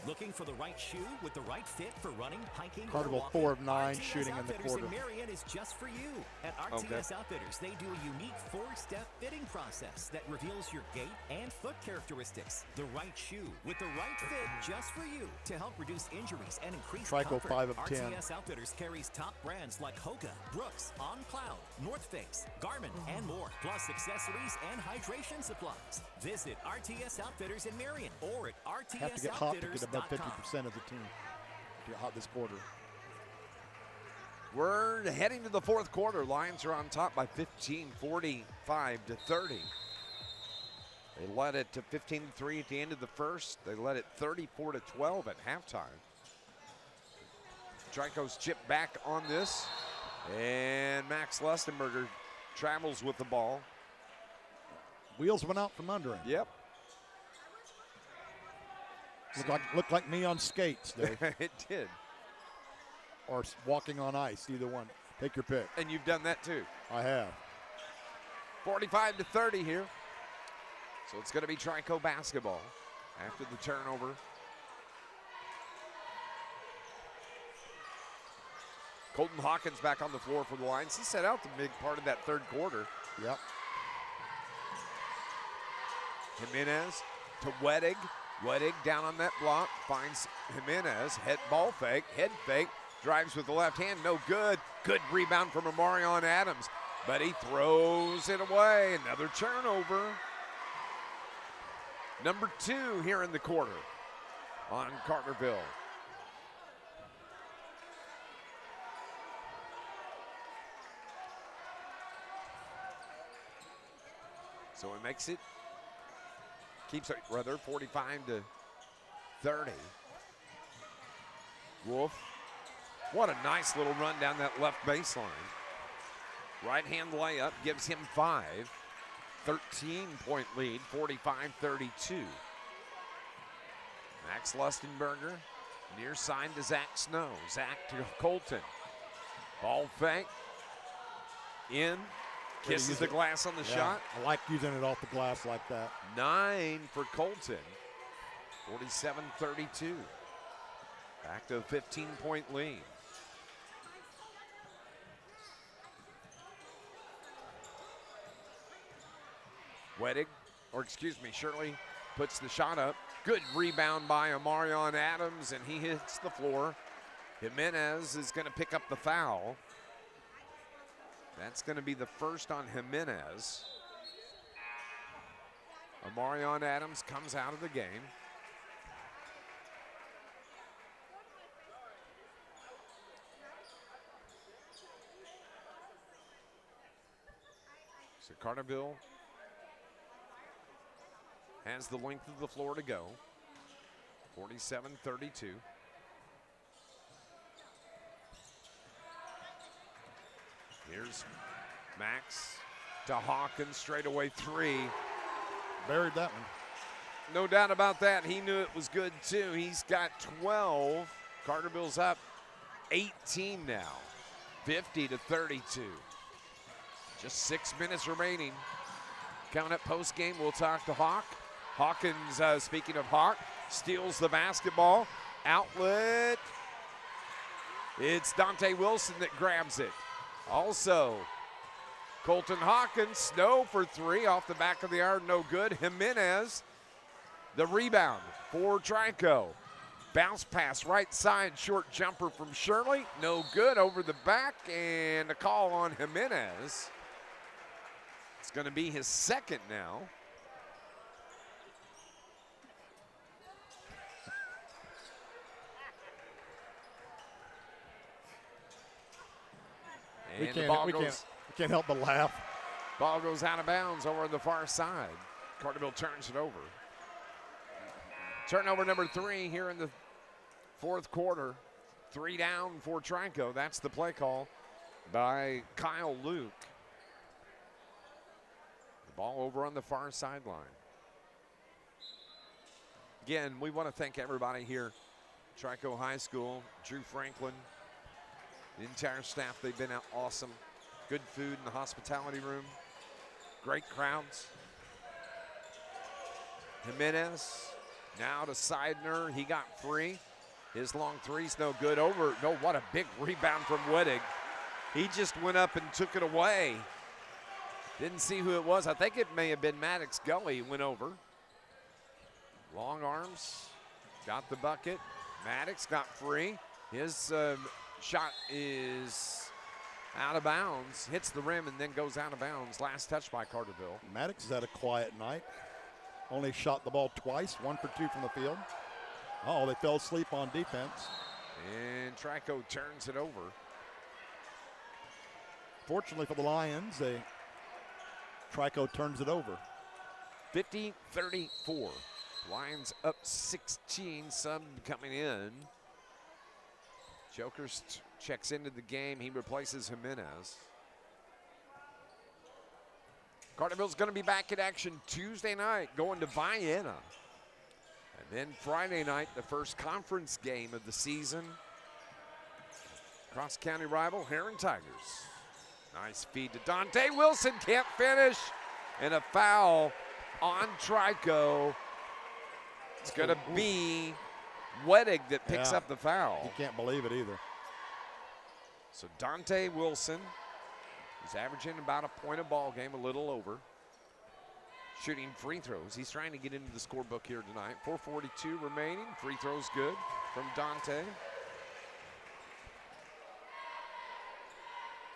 Speaker 5: Looking for the right shoe with the right fit for running, hiking,
Speaker 3: Carterville
Speaker 5: or walking?
Speaker 3: 4 of 9
Speaker 5: RTS
Speaker 3: shooting in the
Speaker 5: Outfitters
Speaker 3: quarter.
Speaker 5: Marion is just for you. At RTS Outfitters, they do a unique 4-step fitting process that reveals your gait and foot characteristics. The right shoe with the right fit just for you to help reduce injuries and increase
Speaker 3: Trico
Speaker 5: comfort.
Speaker 3: 5 of 10.
Speaker 5: RTS Outfitters carries top brands like Hoka, Brooks, On Cloud, North Face, Garmin, and more, plus accessories and hydration supplies. Visit RTS Outfitters in Marion or at
Speaker 3: Have to get hot to get
Speaker 5: rtsoutfitters.com.
Speaker 3: above 50% of the team. Get hot this quarter.
Speaker 2: We're heading to the fourth quarter. Lions are on top by 15, 45-30. They led it to 15-3 at the end of the first. They led it 34-12 at halftime. Trico's chip back on this. And Max Lustenberger travels with the ball.
Speaker 3: Wheels went out from under him.
Speaker 2: Yep.
Speaker 3: Looked like me on skates, Dave.
Speaker 2: It did.
Speaker 3: Or walking on ice, either one. Take your pick.
Speaker 2: And you've done that too.
Speaker 3: I have.
Speaker 2: 45-30 here. So it's going to be Trico basketball after the turnover. Colton Hawkins back on the floor for the Lions. He set out the big part of that third quarter.
Speaker 3: Yep.
Speaker 2: Jimenez to Wedig. Wedig down on that block, finds Jimenez, head fake, drives with the left hand, no good. Good rebound from Amarion Adams, but he throws it away. Another turnover. Number 2 here in the quarter on Carterville. So it makes it, keeps it rather 45-30. Wolf, what a nice little run down that left baseline. Right hand layup gives him 5. 13-point lead, 45-32. Max Lustenberger, near side to Zach Snow. Zach to Colton. Ball fake. In. Kisses the glass on the shot.
Speaker 3: I like using it off the glass like that.
Speaker 2: 9 for Colton. 47-32. Back to a 15-point lead. Shirley puts the shot up. Good rebound by Amarion Adams, and he hits the floor. Jimenez is going to pick up the foul. That's going to be the first on Jimenez. Amarion Adams comes out of the game. So Carterville has the length of the floor to go. 47-32. Here's Max to Hawkins, straightaway three.
Speaker 3: Buried that one.
Speaker 2: No doubt about that. He knew it was good too. He's got 12. Carterville's up 18 now, 50-32. Just 6 minutes remaining. Coming up post game, we'll talk to Hawk. Hawkins, speaking of Hawk, steals the basketball. Outlet. It's Dante Wilson that grabs it. Also, Colton Hawkins, Snow for three off the back of the iron, no good. Jimenez, the rebound for Trico. Bounce pass right side, short jumper from Shirley, no good, over the back, and a call on Jimenez. It's going to be his second now.
Speaker 3: We
Speaker 2: And the ball
Speaker 3: we
Speaker 2: goes.
Speaker 3: can't help but laugh.
Speaker 2: Ball goes out of bounds over on the far side. Carterville turns it over. Turnover number 3 here in the fourth quarter. 3 down for Trico. That's the play call by Kyle Luke. The ball over on the far sideline. Again, we want to thank everybody here. Trico High School, Drew Franklin, the entire staff. They've been out awesome. Good food in the hospitality room. Great crowds. Jimenez now to Seidner. He got free. His long three's no good. Over. No, what a big rebound from Wittig. He just went up and took it away. Didn't see who it was. I think it may have been Maddox Gully. He went over. Long arms. Got the bucket. Maddox got free. His shot is out of bounds. Hits the rim and then goes out of bounds. Last touch by Carterville.
Speaker 3: Maddox has had a quiet night. Only shot the ball twice, 1 for 2 from the field. Oh, they fell asleep on defense.
Speaker 2: And Trico turns it over.
Speaker 3: Fortunately for the Lions, Trico turns it over.
Speaker 2: 50-34. Lions up 16, sub coming in. Jokers checks into the game. He replaces Jimenez. Carterville's going to be back in action Tuesday night, going to Vienna. And then Friday night, the first conference game of the season. Cross-county rival, Heron Tigers. Nice feed to Dante Wilson, can't finish. And a foul on Trico. It's going to be Wettig that picks up the foul.
Speaker 3: You can't believe it either.
Speaker 2: So Dante Wilson is averaging about a point a ball game, a little over. Shooting free throws. He's trying to get into the scorebook here tonight. 4:42 remaining. Free throws good from Dante.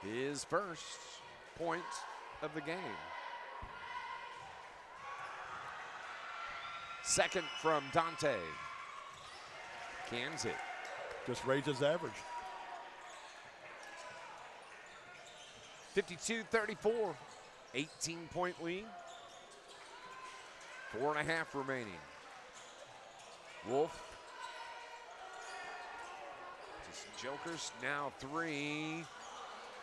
Speaker 2: His first point of the game. Second from Dante. Cans it.
Speaker 3: Just raised his average.
Speaker 2: 52-34. 18-point lead. 4.5 remaining. Wolf. Just Jokers now 3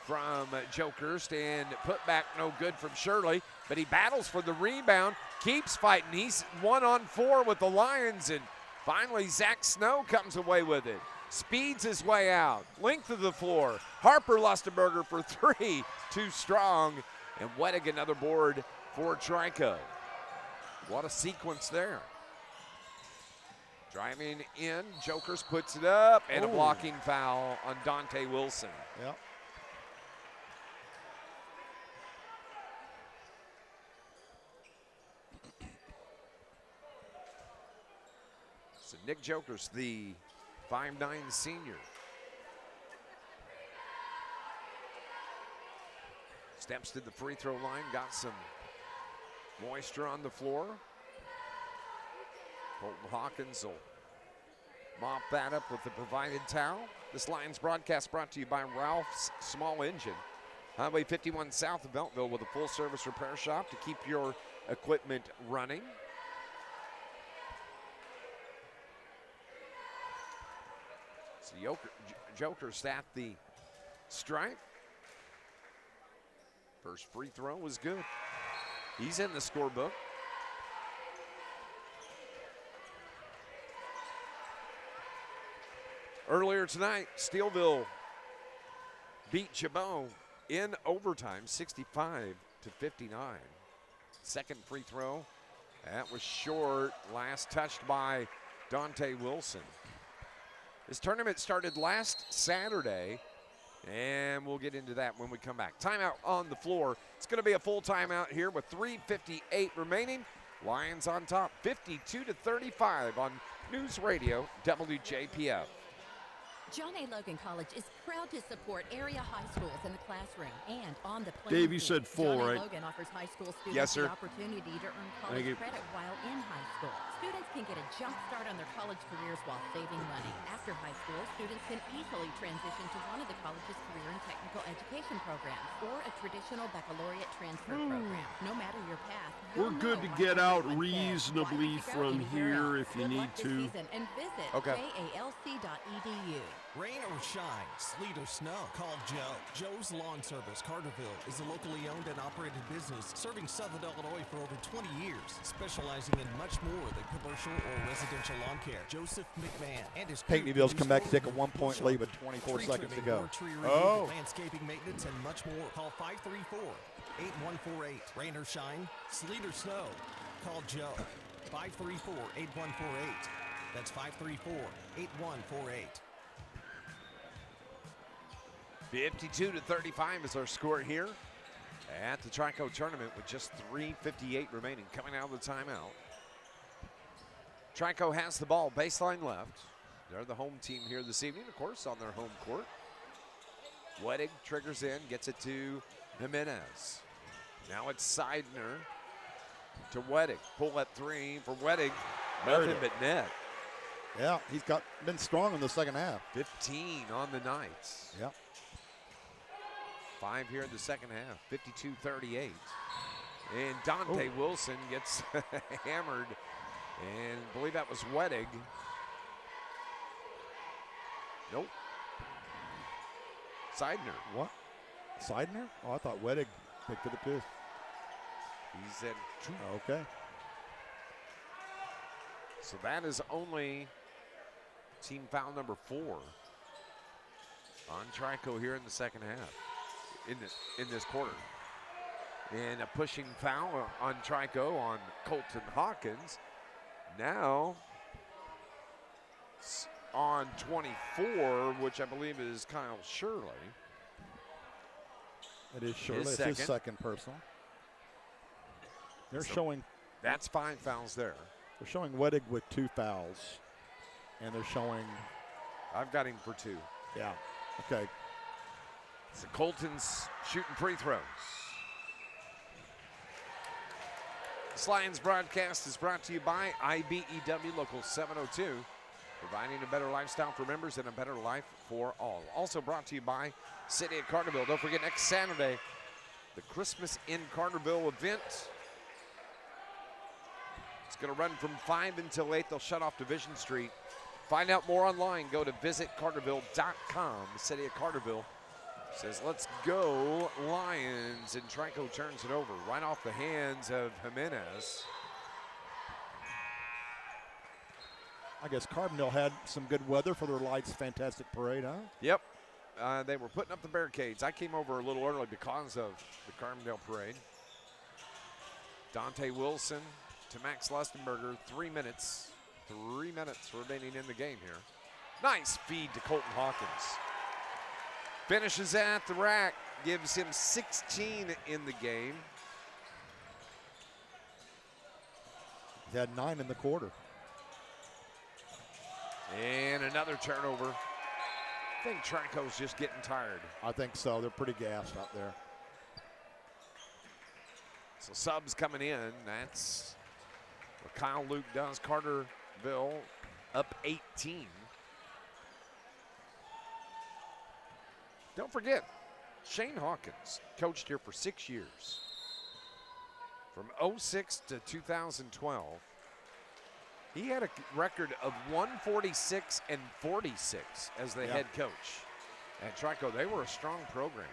Speaker 2: from Jokers, and put back no good from Shirley, but he battles for the rebound, keeps fighting. He's 1-on-4 with the Lions, and finally Zach Snow comes away with it. Speeds his way out, length of the floor. Harper Lustenberger for 3, too strong, and Wettig another board for Trico. What a sequence there. Driving in, Jokers puts it up, and a blocking foul on Dante Wilson.
Speaker 3: Yep.
Speaker 2: So Nick Jokers, the 5'9" senior. Steps to the free throw line, got some moisture on the floor. Colton Hawkins will mop that up with the provided towel. This Lions broadcast brought to you by Ralph's Small Engine. Highway 51 south of Beltville with a full-service repair shop to keep your equipment running. So Jokers at the stripe. First free throw was good. He's in the scorebook. Earlier tonight, Steelville beat Chabot in overtime, 65-59. Second free throw, that was short. Last touched by Dante Wilson. This tournament started last Saturday, and we'll get into that when we come back. Timeout on the floor. It's going to be a full timeout here with 3:58 remaining. Lions on top, 52-35 on News Radio WJPF.
Speaker 11: John A. Logan College is proud to support area high schools in the classroom and on the playing
Speaker 9: Dave, you
Speaker 11: field.
Speaker 9: said full,
Speaker 11: John A.
Speaker 9: right?
Speaker 11: Logan offers high school students
Speaker 2: Yes, sir.
Speaker 11: the opportunity to earn
Speaker 9: Thank
Speaker 11: college
Speaker 9: you.
Speaker 11: credit while in high school. Students can get a jump start on their college careers while saving money. After high school, students can easily transition to one of the college's career and technical education programs or a traditional baccalaureate transfer program. No matter your path,
Speaker 9: We're good to get out reasonably from here if you need to.
Speaker 11: And visit
Speaker 9: Okay.
Speaker 11: jalc.edu.
Speaker 16: Rain or shine, sleet or snow, call Joe. Joe's Lawn Service, Carterville, is a locally owned and operated business serving Southern Illinois for over 20 years, specializing in much more than commercial or residential lawn care. Joseph McMahon and his crew
Speaker 3: Pinckneyville's come back to take a
Speaker 16: produce
Speaker 3: 1-point lead with 24
Speaker 16: tree
Speaker 3: seconds to
Speaker 16: trimming,
Speaker 3: go.
Speaker 16: more tree removal,
Speaker 3: Oh.
Speaker 16: landscaping maintenance, and much more. Call 534-8148. Rain or shine, sleet or snow, call Joe. 534-8148. That's 534-8148.
Speaker 2: 52-35 is our score here at the Trico tournament with just 3:58 remaining. Coming out of the timeout. Trico has the ball, baseline left. They're the home team here this evening, of course, on their home court. Wettig triggers in, gets it to Jimenez. Now it's Seidner to Wettig. Pull up three for Wettig. Nothing but net.
Speaker 3: Yeah, he's been strong in the second half.
Speaker 2: 15 on the night.
Speaker 3: Yeah.
Speaker 2: 5 here in the second half, 52-38. And Dante Wilson gets hammered, and I believe that was Wettig. Nope. Seidner.
Speaker 3: What? Seidner? Oh, I thought Wettig picked it up too.
Speaker 2: He's in two.
Speaker 3: Okay.
Speaker 2: So that is only team foul number 4 on Trico here in the second half. In this quarter. And a pushing foul on Trico on Colton Hawkins. Now on 24, which I believe is Kyle Shirley.
Speaker 3: It is Shirley. It's his second personal. They're showing.
Speaker 2: That's 5 fouls there.
Speaker 3: They're showing Wettig with 2 fouls. And they're showing.
Speaker 2: I've got him for 2.
Speaker 3: Yeah. Okay.
Speaker 2: So Colton's shooting free throws. This Lions broadcast is brought to you by IBEW Local 702, providing a better lifestyle for members and a better life for all. Also brought to you by City of Carterville. Don't forget, next Saturday, the Christmas in Carterville event. It's going to run from 5 until 8. They'll shut off Division Street. Find out more online. Go to visitcarterville.com. The City of Carterville says, let's go Lions, and Trico turns it over right off the hands of Jimenez.
Speaker 3: I guess Carbondale had some good weather for their Lights Fantastic Parade, huh?
Speaker 2: Yep. They were putting up the barricades. I came over a little early because of the Carbondale Parade. Dante Wilson to Max Lustenberger, 3 minutes. 3 minutes remaining in the game here. Nice feed to Colton Hawkins. Finishes at the rack, gives him 16 in the game.
Speaker 3: He had 9 in the quarter.
Speaker 2: And another turnover. I think Trico's just getting tired.
Speaker 3: I think so. They're pretty gassed out there.
Speaker 2: So subs coming in. That's what Kyle Luke does. Carterville up 18. Don't forget, Shane Hawkins coached here for 6 years. From 2006 to 2012. He had a record of 146 and 46 as the head coach. At Trico, they were a strong program.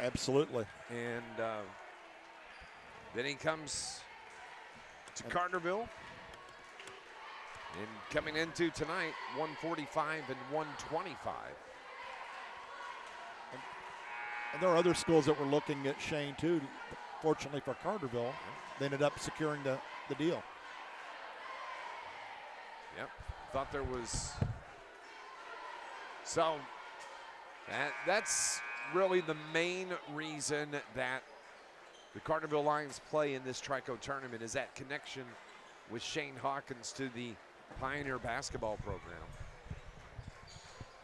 Speaker 3: Absolutely.
Speaker 2: And then he comes to Carterville. And coming into tonight, 145 and 125.
Speaker 3: And there are other schools that were looking at Shane, too. Fortunately for Carterville, they ended up securing the deal.
Speaker 2: Yep. Thought there was. So that's really the main reason that the Carterville Lions play in this Trico tournament is that connection with Shane Hawkins to the Pioneer basketball program.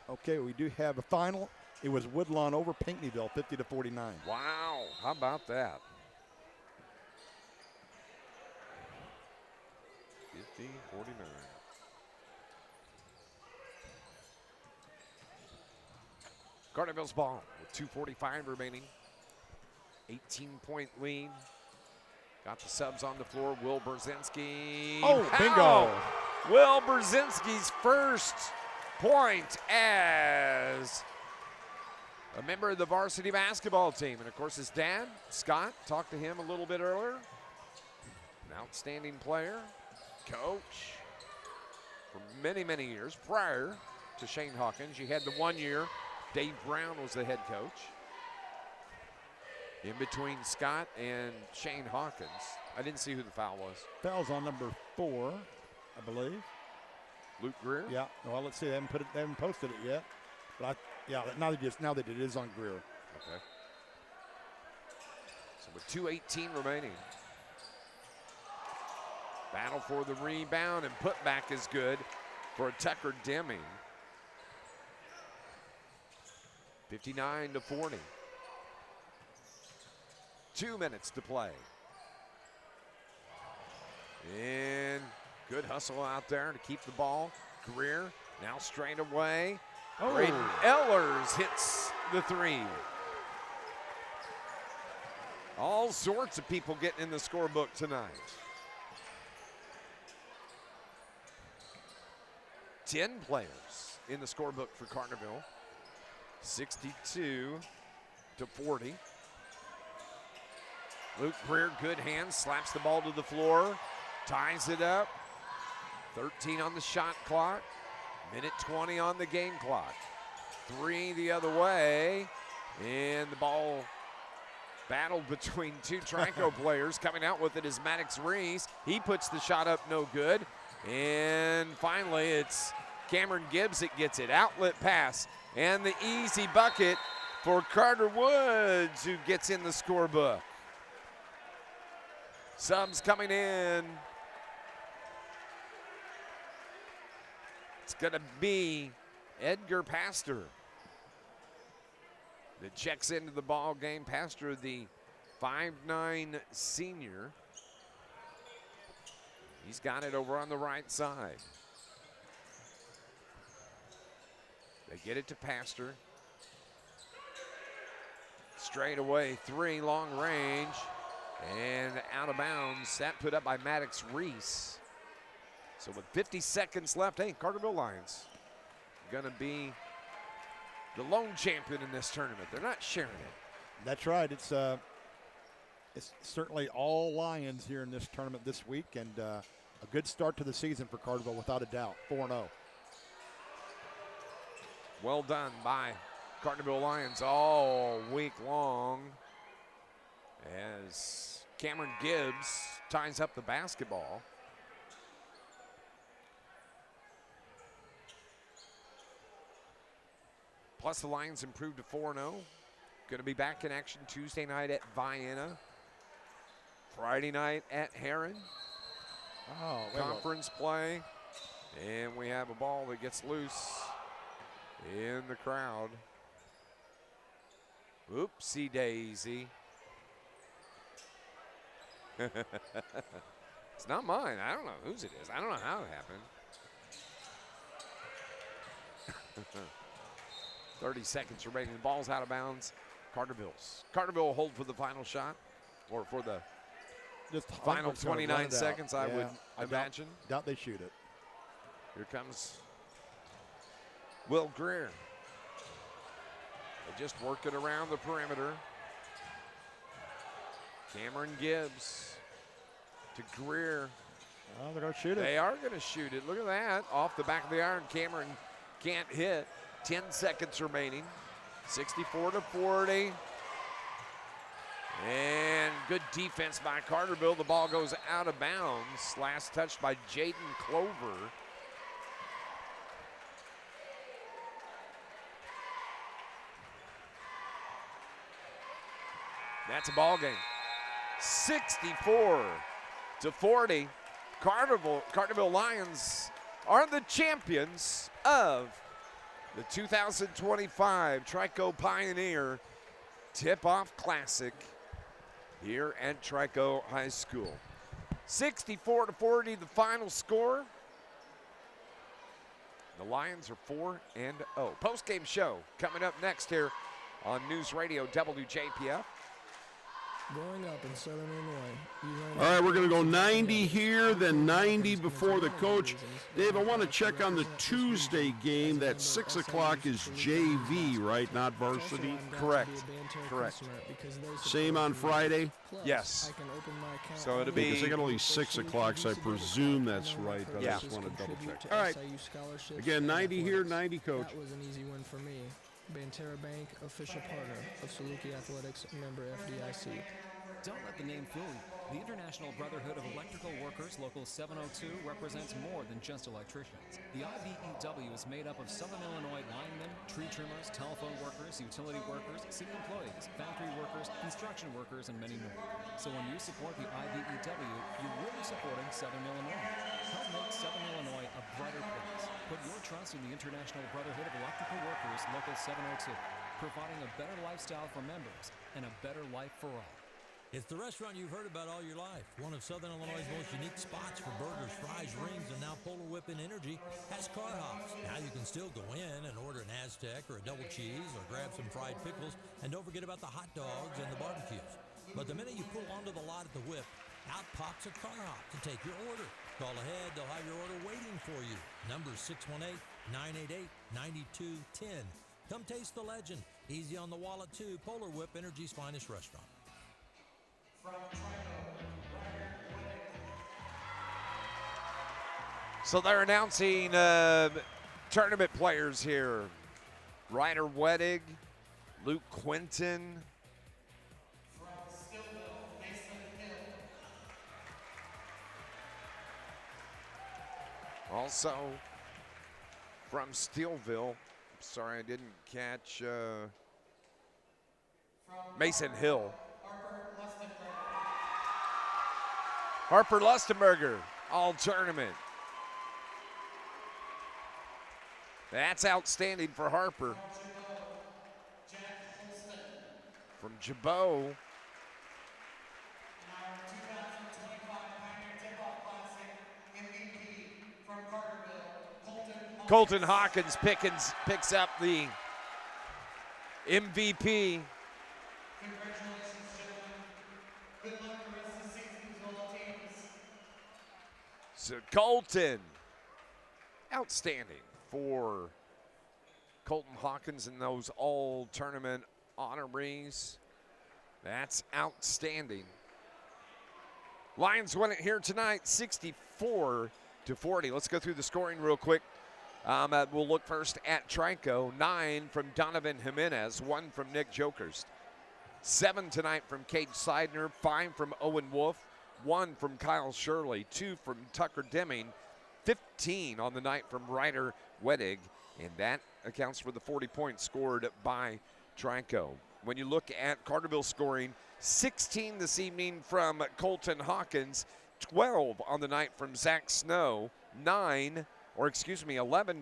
Speaker 3: Okay, we do have a final. It was Woodlawn over Pinckneyville, 50-49.
Speaker 2: Wow, how about that? 50-49. Carterville's ball with 2:45 remaining. 18-point lead. Got the subs on the floor. Will Brzezinski.
Speaker 3: Oh, bingo.
Speaker 2: Will Brzezinski's first point as a member of the varsity basketball team. And, of course, his dad, Scott, talked to him a little bit earlier. An outstanding player, coach for many, many years prior to Shane Hawkins. You had the 1 year. Dave Brown was the head coach. In between Scott and Shane Hawkins. I didn't see who the foul was.
Speaker 3: Foul's on number 4, I believe.
Speaker 2: Luke Greer?
Speaker 3: Yeah. Well, let's see. They haven't posted it yet. But now they did. It is on Greer.
Speaker 2: Okay. So with 2:18 remaining. Battle for the rebound and putback is good for Tucker Deming. 59-40. 2 minutes to play. And good hustle out there to keep the ball. Greer now straight away.
Speaker 3: Oh.
Speaker 2: Braden Ellers hits the three. All sorts of people getting in the scorebook tonight. 10 players in the scorebook for Carterville. 62-40. Luke Greer, good hands, slaps the ball to the floor, ties it up. 13 on the shot clock, minute 20 on the game clock. 3 the other way, and the ball battled between two Trico players. Coming out with it is Maddox Reese. He puts the shot up, no good. And finally, it's Cameron Gibbs that gets it. Outlet pass, and the easy bucket for Carter Woods, who gets in the scorebook. Subs coming in. It's going to be Edgar Pastor that checks into the ball game. Pastor, the 5'9" senior. He's got it over on the right side. They get it to Pastor. Straight away, 3, long range. And out of bounds, that put up by Maddox Reese. So with 50 seconds left, hey, Carterville Lions gonna be the lone champion in this tournament. They're not sharing it.
Speaker 3: That's right. It's certainly all Lions here in this tournament this week, and a good start to the season for Carterville without a doubt, 4-0.
Speaker 2: Well done by Carterville Lions all week long as Cameron Gibbs ties up the basketball. Plus the Lions improved to 4-0. Going to be back in action Tuesday night at Vienna. Friday night at Heron.
Speaker 3: Oh,
Speaker 2: Conference play. And we have a ball that gets loose in the crowd. Oopsie daisy. It's not mine. I don't know whose it is. I don't know how it happened. 30 seconds remaining. The ball's out of bounds. Carterville's. Carterville will hold for the final shot, or for the
Speaker 3: Just
Speaker 2: final 29 seconds, I would imagine.
Speaker 3: Doubt they shoot it.
Speaker 2: Here comes Will Greer. They just work it around the perimeter. Cameron Gibbs to Greer.
Speaker 3: Oh, they're going to shoot it.
Speaker 2: They are going to shoot it. Look at that. Off the back of the iron. Cameron can't hit. 10 seconds remaining. 64-40. And good defense by Carterville. The ball goes out of bounds. Last touched by Jaden Clover. That's a ball game. 64-40. Carterville Lions are the champions of the 2025 Trico Pioneer Tip-Off Classic here at Trico High School. 64-40, the final score. The Lions are 4-0. Post-game show coming up next here on News Radio WJPF.
Speaker 17: Growing up in Southern Illinois,
Speaker 9: all right, we're going to go 90 here, then 90 before the coach. Dave, I want to check on the Tuesday game. That 6 o'clock is JV, right? Not varsity?
Speaker 2: Correct. Correct.
Speaker 9: Same on Friday?
Speaker 2: Yes. So it'll be.
Speaker 9: Because they got only 6 o'clock, so I presume that's right, but I just want to double check. All right. Again, 90 here, 90 coach.
Speaker 17: That was an easy one for me. Banterra Bank, official partner of Saluki Athletics, member FDIC.
Speaker 12: Don't let the name fool you. The International Brotherhood of Electrical Workers, Local 702, represents more than just electricians. The IBEW is made up of Southern Illinois linemen, tree trimmers, telephone workers, utility workers, city employees, factory workers, construction workers, and many more. So when you support the IBEW, you're really supporting Southern Illinois. Help make Southern Illinois a brighter place. Put your trust in the International Brotherhood of Electrical Workers, Local 702, providing a better lifestyle for members and a better life for all.
Speaker 14: It's the restaurant you've heard about all your life. One of Southern Illinois' most unique spots for burgers, fries, rings, and now Polar Whip and Energy has car hops. Now you can still go in and order an Aztec or a double cheese or grab some fried pickles, and don't forget about the hot dogs and the barbecues. But the minute you pull onto the lot at the Whip, out pops a car hop to take your order. Call ahead, they'll have your order waiting for you. Number 618-988-9210. Come taste the legend. Easy on the wallet too. Polar Whip, Energy's finest restaurant.
Speaker 2: So they're announcing tournament players here. Ryder Wedig, Luke Quinton. Also from Steelville. Sorry, I didn't catch Mason Hill. Harper Lustenberger, all tournament. That's outstanding for Harper. From Jabot. Colton Hawkins picks up the MVP. So Colton, outstanding for Colton Hawkins and those all-tournament honorees. That's outstanding. Lions win it here tonight, 64-40. Let's go through the scoring real quick. We'll look first at Trico. 9 from Donovan Jimenez, 1 from Nick Jokers. 7 tonight from Cade Seidner, 5 from Owen Wolf, 1 from Kyle Shirley, 2 from Tucker Deming, 15 on the night from Ryder Wedig, and that accounts for the 40 points scored by Trico. When you look at Carterville scoring, 16 this evening from Colton Hawkins, 12 on the night from Zach Snow, 11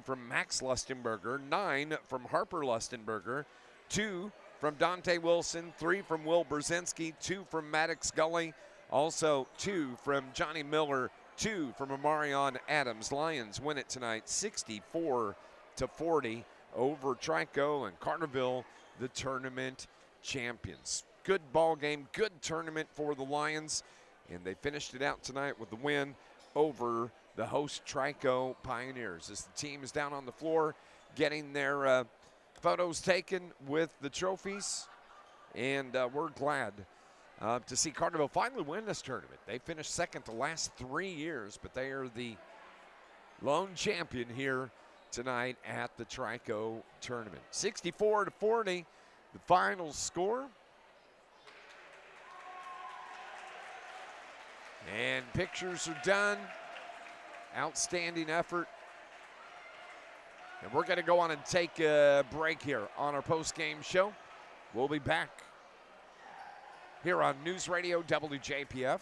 Speaker 2: from Max Lustenberger, 9 from Harper Lustenberger, 2 from Dante Wilson, 3 from Will Brzezinski, 2 from Maddox Gully, also 2 from Johnny Miller, 2 from Amarion Adams. Lions win it tonight 64-40 over Trico, and Carterville the tournament champions. Good ball game, good tournament for the Lions, and they finished it out tonight with the win over the host Trico Pioneers. As the team is down on the floor getting their photos taken with the trophies, and we're glad to see Carterville finally win this tournament. They finished second the last 3 years, but they are the lone champion here tonight at the Trico tournament. 64-40, the final score. And pictures are done. Outstanding effort. And we're going to go on and take a break here on our post-game show. We'll be back here on News Radio WJPF.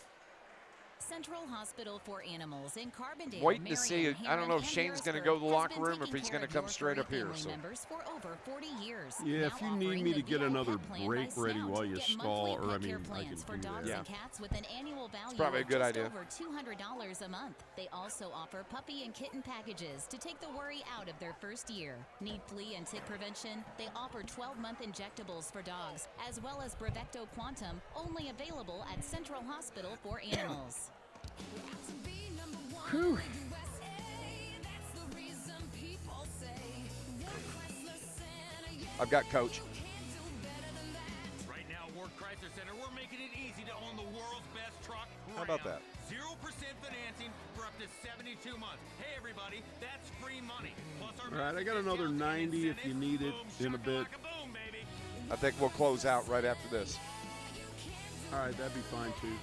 Speaker 18: Central Hospital for Animals in Carbondale.
Speaker 2: Waiting to see. I don't know if Shane's going to go to the locker room or if he's going to come straight up here. So.
Speaker 18: For over 40 years.
Speaker 9: Yeah, if you need me to get another break ready while you stall, or I can
Speaker 18: for
Speaker 9: do
Speaker 18: dogs
Speaker 9: that.
Speaker 18: and cats with an annual value
Speaker 2: it's probably a good
Speaker 18: of
Speaker 2: idea.
Speaker 18: over $200 a month. They also offer puppy and kitten packages to take the worry out of their first year. Need flea and tick prevention? They offer 12-month injectables for dogs, as well as Brevecto Quantum, only available at Central Hospital for Animals.
Speaker 9: Whew.
Speaker 2: I've got Coach.
Speaker 15: Right now, Ward Chrysler Center, we're making it easy to own the world's best truck.
Speaker 2: How about that?
Speaker 15: 0% financing for up to 72 months. Hey, everybody, that's free money. Plus our
Speaker 9: All right, I got another 90 if you need it in a bit.
Speaker 2: I think we'll close out right after this.
Speaker 9: All right, that'd be fine too.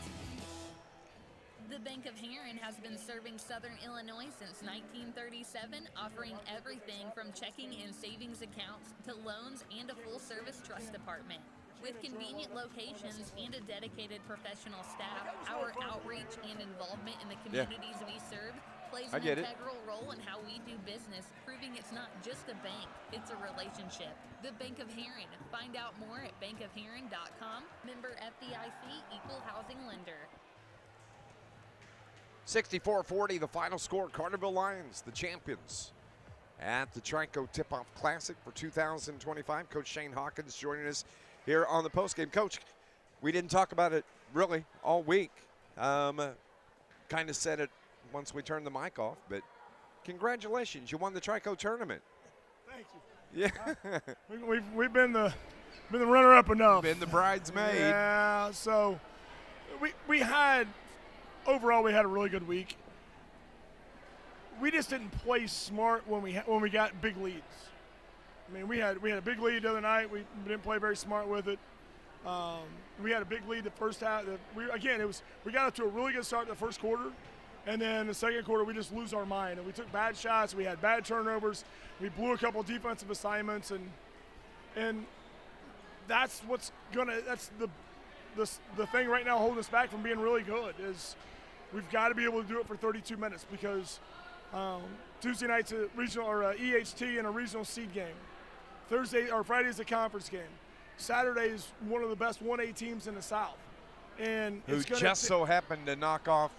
Speaker 13: The Bank of Heron has been serving Southern Illinois since 1937, offering everything from checking and savings accounts to loans and a full-service trust department. With convenient locations and a dedicated professional staff, our outreach and involvement in the communities we serve plays an integral role in how we do business, proving it's not just a bank, it's a relationship. The Bank of Heron. Find out more at bankofheron.com. Member FDIC, Equal Housing Lender.
Speaker 2: 64-40, the final score. Carterville Lions, the champions at the Trico Tip-Off Classic for 2025. Coach Shane Hawkins joining us here on the postgame. Coach, we didn't talk about it really all week. Kind of said it once we turned the mic off, but congratulations, you won the Trico tournament.
Speaker 19: Thank you.
Speaker 2: Yeah.
Speaker 19: We've been the runner-up enough.
Speaker 2: Been the bridesmaid.
Speaker 19: Yeah. So we had. Overall, we had a really good week. We just didn't play smart when we got big leads. I mean, we had a big lead the other night. We didn't play very smart with it. We had a big lead the first half. We got up to a really good start in the first quarter, and then the second quarter we just lose our mind and we took bad shots. We had bad turnovers. We blew a couple defensive assignments, and that's the thing right now holding us back from being really good is. We've got to be able to do it for 32 minutes because Tuesday night's a regional or a EHT and a regional seed game. Friday's a conference game. Saturday is one of the best 1A teams in the South, and
Speaker 2: who just so happened to knock off.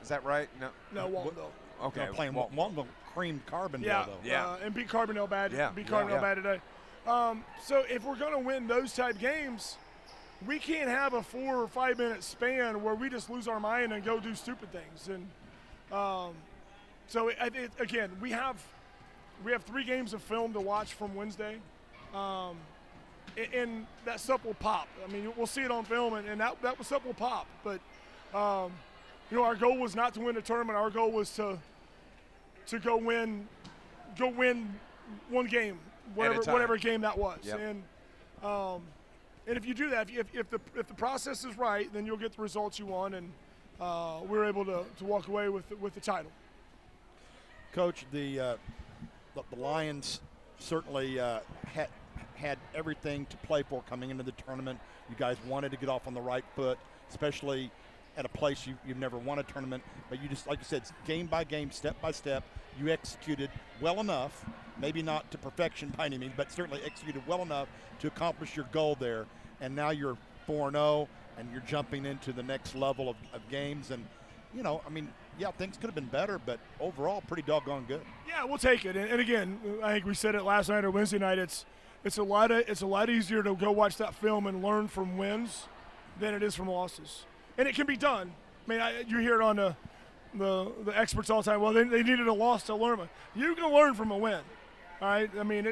Speaker 2: Is that right?
Speaker 19: No, Waltonville.
Speaker 2: Okay,
Speaker 3: no, playing Waltonville creamed Carbondale though.
Speaker 2: Yeah,
Speaker 19: and beat Carbondale bad.
Speaker 2: Yeah,
Speaker 19: beat Carbondale bad today. So if we're going to win those type games. We can't have a 4 or 5 minute span where we just lose our mind and go do stupid things. And again, we have 3 games of film to watch from Wednesday, and that stuff will pop. I mean, we'll see it on film, and that stuff will pop. But our goal was not to win the tournament. Our goal was to go win one game, whatever game that was.
Speaker 2: Yep.
Speaker 19: And if you do that, if the process is right, then you'll get the results you want, and we're able to walk away with the title.
Speaker 3: Coach, the Lions certainly had everything to play for coming into the tournament. You guys wanted to get off on the right foot, especially at a place you've never won a tournament. But you just, like you said, game by game, step by step, you executed well enough, maybe not to perfection by any means, but certainly executed well enough to accomplish your goal there. And now you're 4-0, and you're jumping into the next level of games. And, things could have been better, but overall pretty doggone good.
Speaker 19: Yeah, we'll take it. And again, I think we said it last night or Wednesday night, it's a lot easier to go watch that film and learn from wins than it is from losses. And it can be done. I mean, you hear it on the experts all the time. Well, they needed a loss to learn. You can learn from a win. All right? I mean,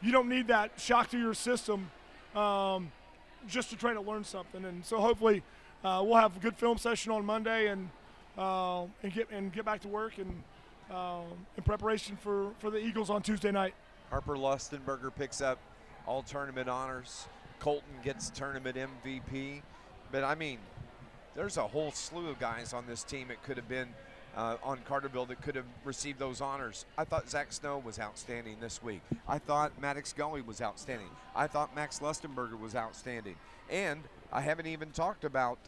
Speaker 19: you don't need that shock to your system just to try to learn something. And so hopefully we'll have a good film session on Monday and get back to work and in preparation for the Eagles on Tuesday night.
Speaker 2: Harper Lustenberger picks up all tournament honors. Colton gets tournament MVP. But, I mean, there's a whole slew of guys on this team it could have been on Carterville that could have received those honors. I thought Zach Snow was outstanding this week. I thought Maddox Gully was outstanding. I thought Max Lustenberger was outstanding. And I haven't even talked about,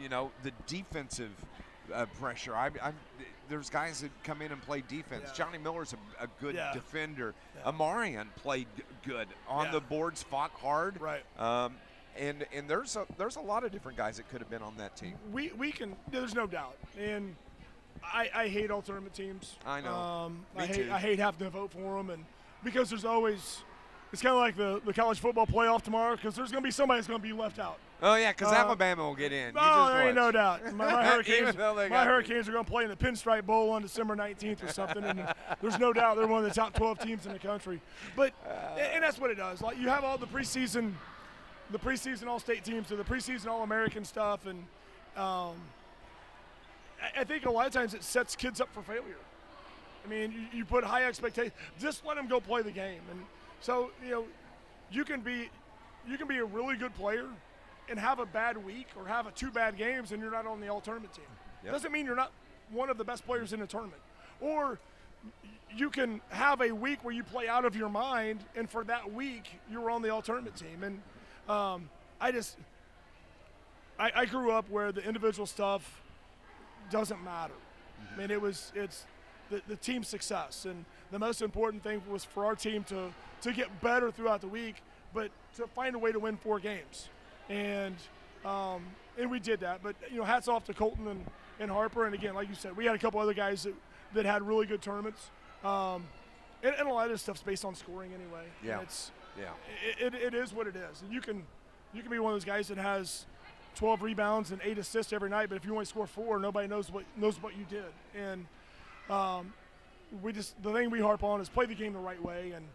Speaker 2: you know, the defensive pressure. There's guys that come in and play defense. Yeah. Johnny Miller's a good defender. Yeah. Amarian played good on the boards, fought hard.
Speaker 19: Right.
Speaker 2: And there's a lot of different guys that could have been on that team.
Speaker 19: We can. There's no doubt. And I hate all tournament teams.
Speaker 2: I know.
Speaker 19: I hate having to vote for them, and because there's always. It's kind of like the college football playoff tomorrow, because there's going to be somebody that's going to be left out.
Speaker 2: Oh, yeah, because Alabama will get in.
Speaker 19: No, there ain't no doubt. My Hurricanes are going to play in the Pinstripe Bowl on December 19th or something, and there's no doubt they're one of the top 12 teams in the country. But and that's what it does. Like, you have all the preseason All-State teams, or the preseason All-American stuff, and I think a lot of times it sets kids up for failure. I mean, you put high expectations. Just let them go play the game. And so, you know, you can be a really good player and have a bad week or have 2 bad games and you're not on the all-tournament team. Yep. Doesn't mean you're not one of the best players in the tournament. Or you can have a week where you play out of your mind, and for that week you're on the all-tournament team. And I grew up where the individual stuff doesn't matter. I mean, it's the team success, and the most important thing was for our team to get better throughout the week, but to find a way to win 4 games, and we did that. But you know, hats off to Colton and Harper, and again, like you said, we had a couple other guys that had really good tournaments, and a lot of this stuff's based on scoring anyway.
Speaker 2: Yeah,
Speaker 19: it is what it is. And you can be one of those guys that has 12 rebounds and 8 assists every night, but if you only score 4, nobody knows what you did. And the thing we harp on is play the game the right way, and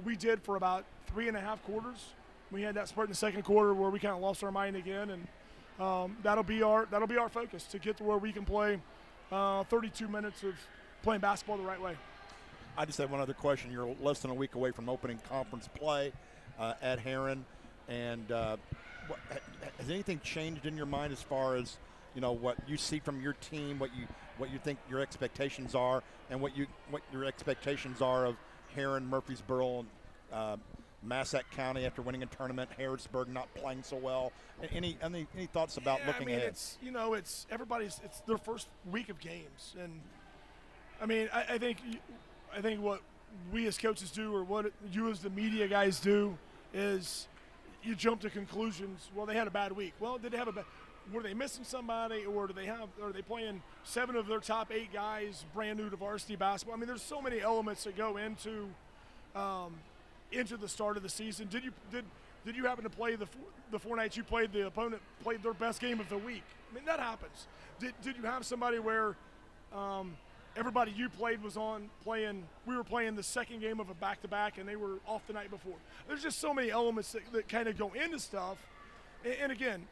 Speaker 19: we did for about 3.5 quarters. We had that spurt in the second quarter where we kind of lost our mind again, and that'll be our focus, to get to where we can play 32 minutes of playing basketball the right way.
Speaker 3: I just have one other question. You're less than a week away from opening conference play at Heron, and has anything changed in your mind as far as, you know, what you see from your team, what you think your expectations are, and what your expectations are of Heron, Murfreesboro, and Massac County after winning a tournament, Harrisburg not playing so well? Any thoughts about looking ahead?
Speaker 19: It's everybody's. It's their first week of games, and I mean, I think what we as coaches do, or what you as the media guys do, is you jump to conclusions. Well, they had a bad week. Well, did they have a bad? Were they missing somebody, or are they playing 7 of their top 8 guys brand new to varsity basketball? I mean, there's so many elements that go into the start of the season. Did you happen to play the 4 nights you played, the opponent played their best game of the week? I mean, that happens. Did you have somebody where everybody you played was we were playing the second game of a back-to-back and they were off the night before? There's just so many elements that kind of go into stuff. And again,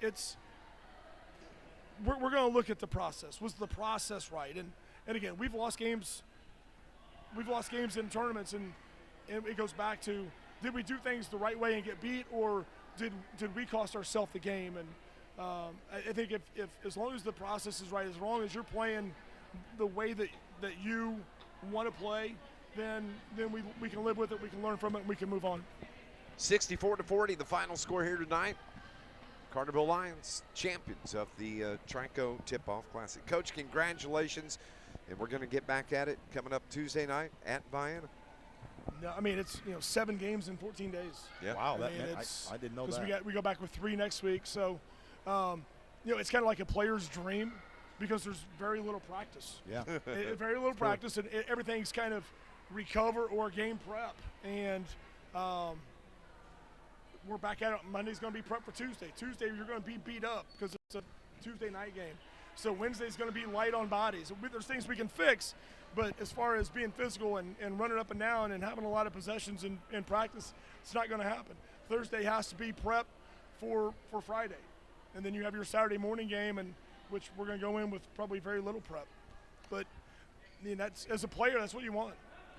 Speaker 19: we're going to look at the process. Was the process right? And again, we've lost games in tournaments, and it goes back to, did we do things the right way and get beat, or did we cost ourselves the game? And I think if as long as the process is right, as long as you're playing the way that you want to play, then we can live with it, we can learn from it, and we can move on.
Speaker 2: 64-40, the final score here tonight. Carterville Lions, champions of the Trico Tip-Off Classic. Coach, congratulations, and we're going to get back at it coming up Tuesday night at Vienna.
Speaker 19: No, I mean, it's 7 games in 14 days.
Speaker 3: Yeah. Wow, I didn't know that.
Speaker 19: Because we go back with 3 next week, so it's kind of like a player's dream, because there's very little practice.
Speaker 3: Yeah.
Speaker 19: Very little practice, and everything's kind of recover or game prep, and we're back at it. Monday's going to be prep for Tuesday. Tuesday, you're going to be beat up because it's a Tuesday night game. So Wednesday's going to be light on bodies. There's things we can fix, but as far as being physical and running up and down and having a lot of possessions in practice, it's not going to happen. Thursday has to be prep for Friday. And then you have your Saturday morning game, and which we're going to go in with probably very little prep. But I mean, that's, as a player, that's what you want.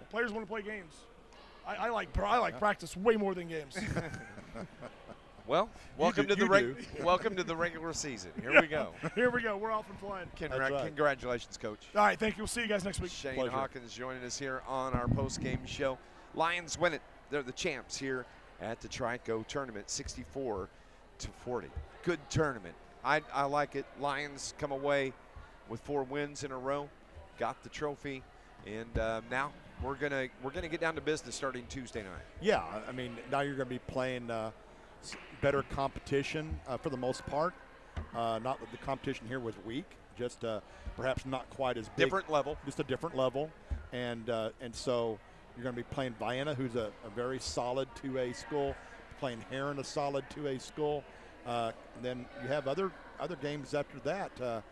Speaker 19: Players want to play games. I like practice way more than games.
Speaker 2: Well, welcome to the regular season. Here we go.
Speaker 19: Here we go. We're off and flying.
Speaker 2: Congratulations, Coach.
Speaker 19: All right, thank you. We'll see you guys next week.
Speaker 2: Shane
Speaker 19: Pleasure.
Speaker 2: Hawkins joining us here on our post-game show. Lions win it. They're the champs here at the Trico tournament, 64-40. Good tournament. I like it. Lions come away with 4 wins in a row, got the trophy, and now we're gonna get down to business starting Tuesday night.
Speaker 3: Yeah, I mean, now you're going to be playing better competition for the most part. Not that the competition here was weak, just perhaps not quite as big.
Speaker 2: Different level.
Speaker 3: Just a different level, and so you're going to be playing Vienna, who's a very solid 2A school, playing Heron, a solid 2A school. Then you have other games after that.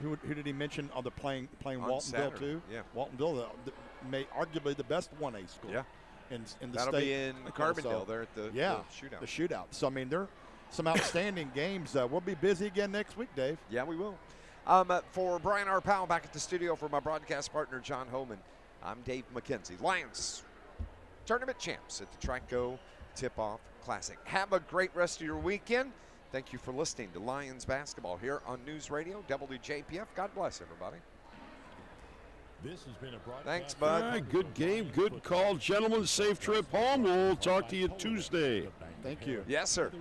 Speaker 3: Who did he mention? On the playing Waltonville
Speaker 2: Saturday,
Speaker 3: too.
Speaker 2: yeah.
Speaker 3: Waltonville, arguably the best 1A school.
Speaker 2: Yeah.
Speaker 3: In the
Speaker 2: That'll
Speaker 3: state.
Speaker 2: be in Carbondale. They're at the shootout.
Speaker 3: The shootout. So I mean, there are some outstanding games. We'll be busy again next week, Dave.
Speaker 2: Yeah, we will. For Brian R. Powell back at the studio, for my broadcast partner John Homan, I'm Dave McKenzie. Lions tournament champs at the Trico Tip-Off Classic. Have a great rest of your weekend. Thank you for listening to Lions basketball here on News Radio WJPF. God bless everybody.
Speaker 1: This has been a broadcast.
Speaker 2: Thanks, bud.
Speaker 9: All right, good game, good call. Gentlemen, safe trip home. We'll talk to you Tuesday.
Speaker 3: Thank you.
Speaker 2: Yes, sir.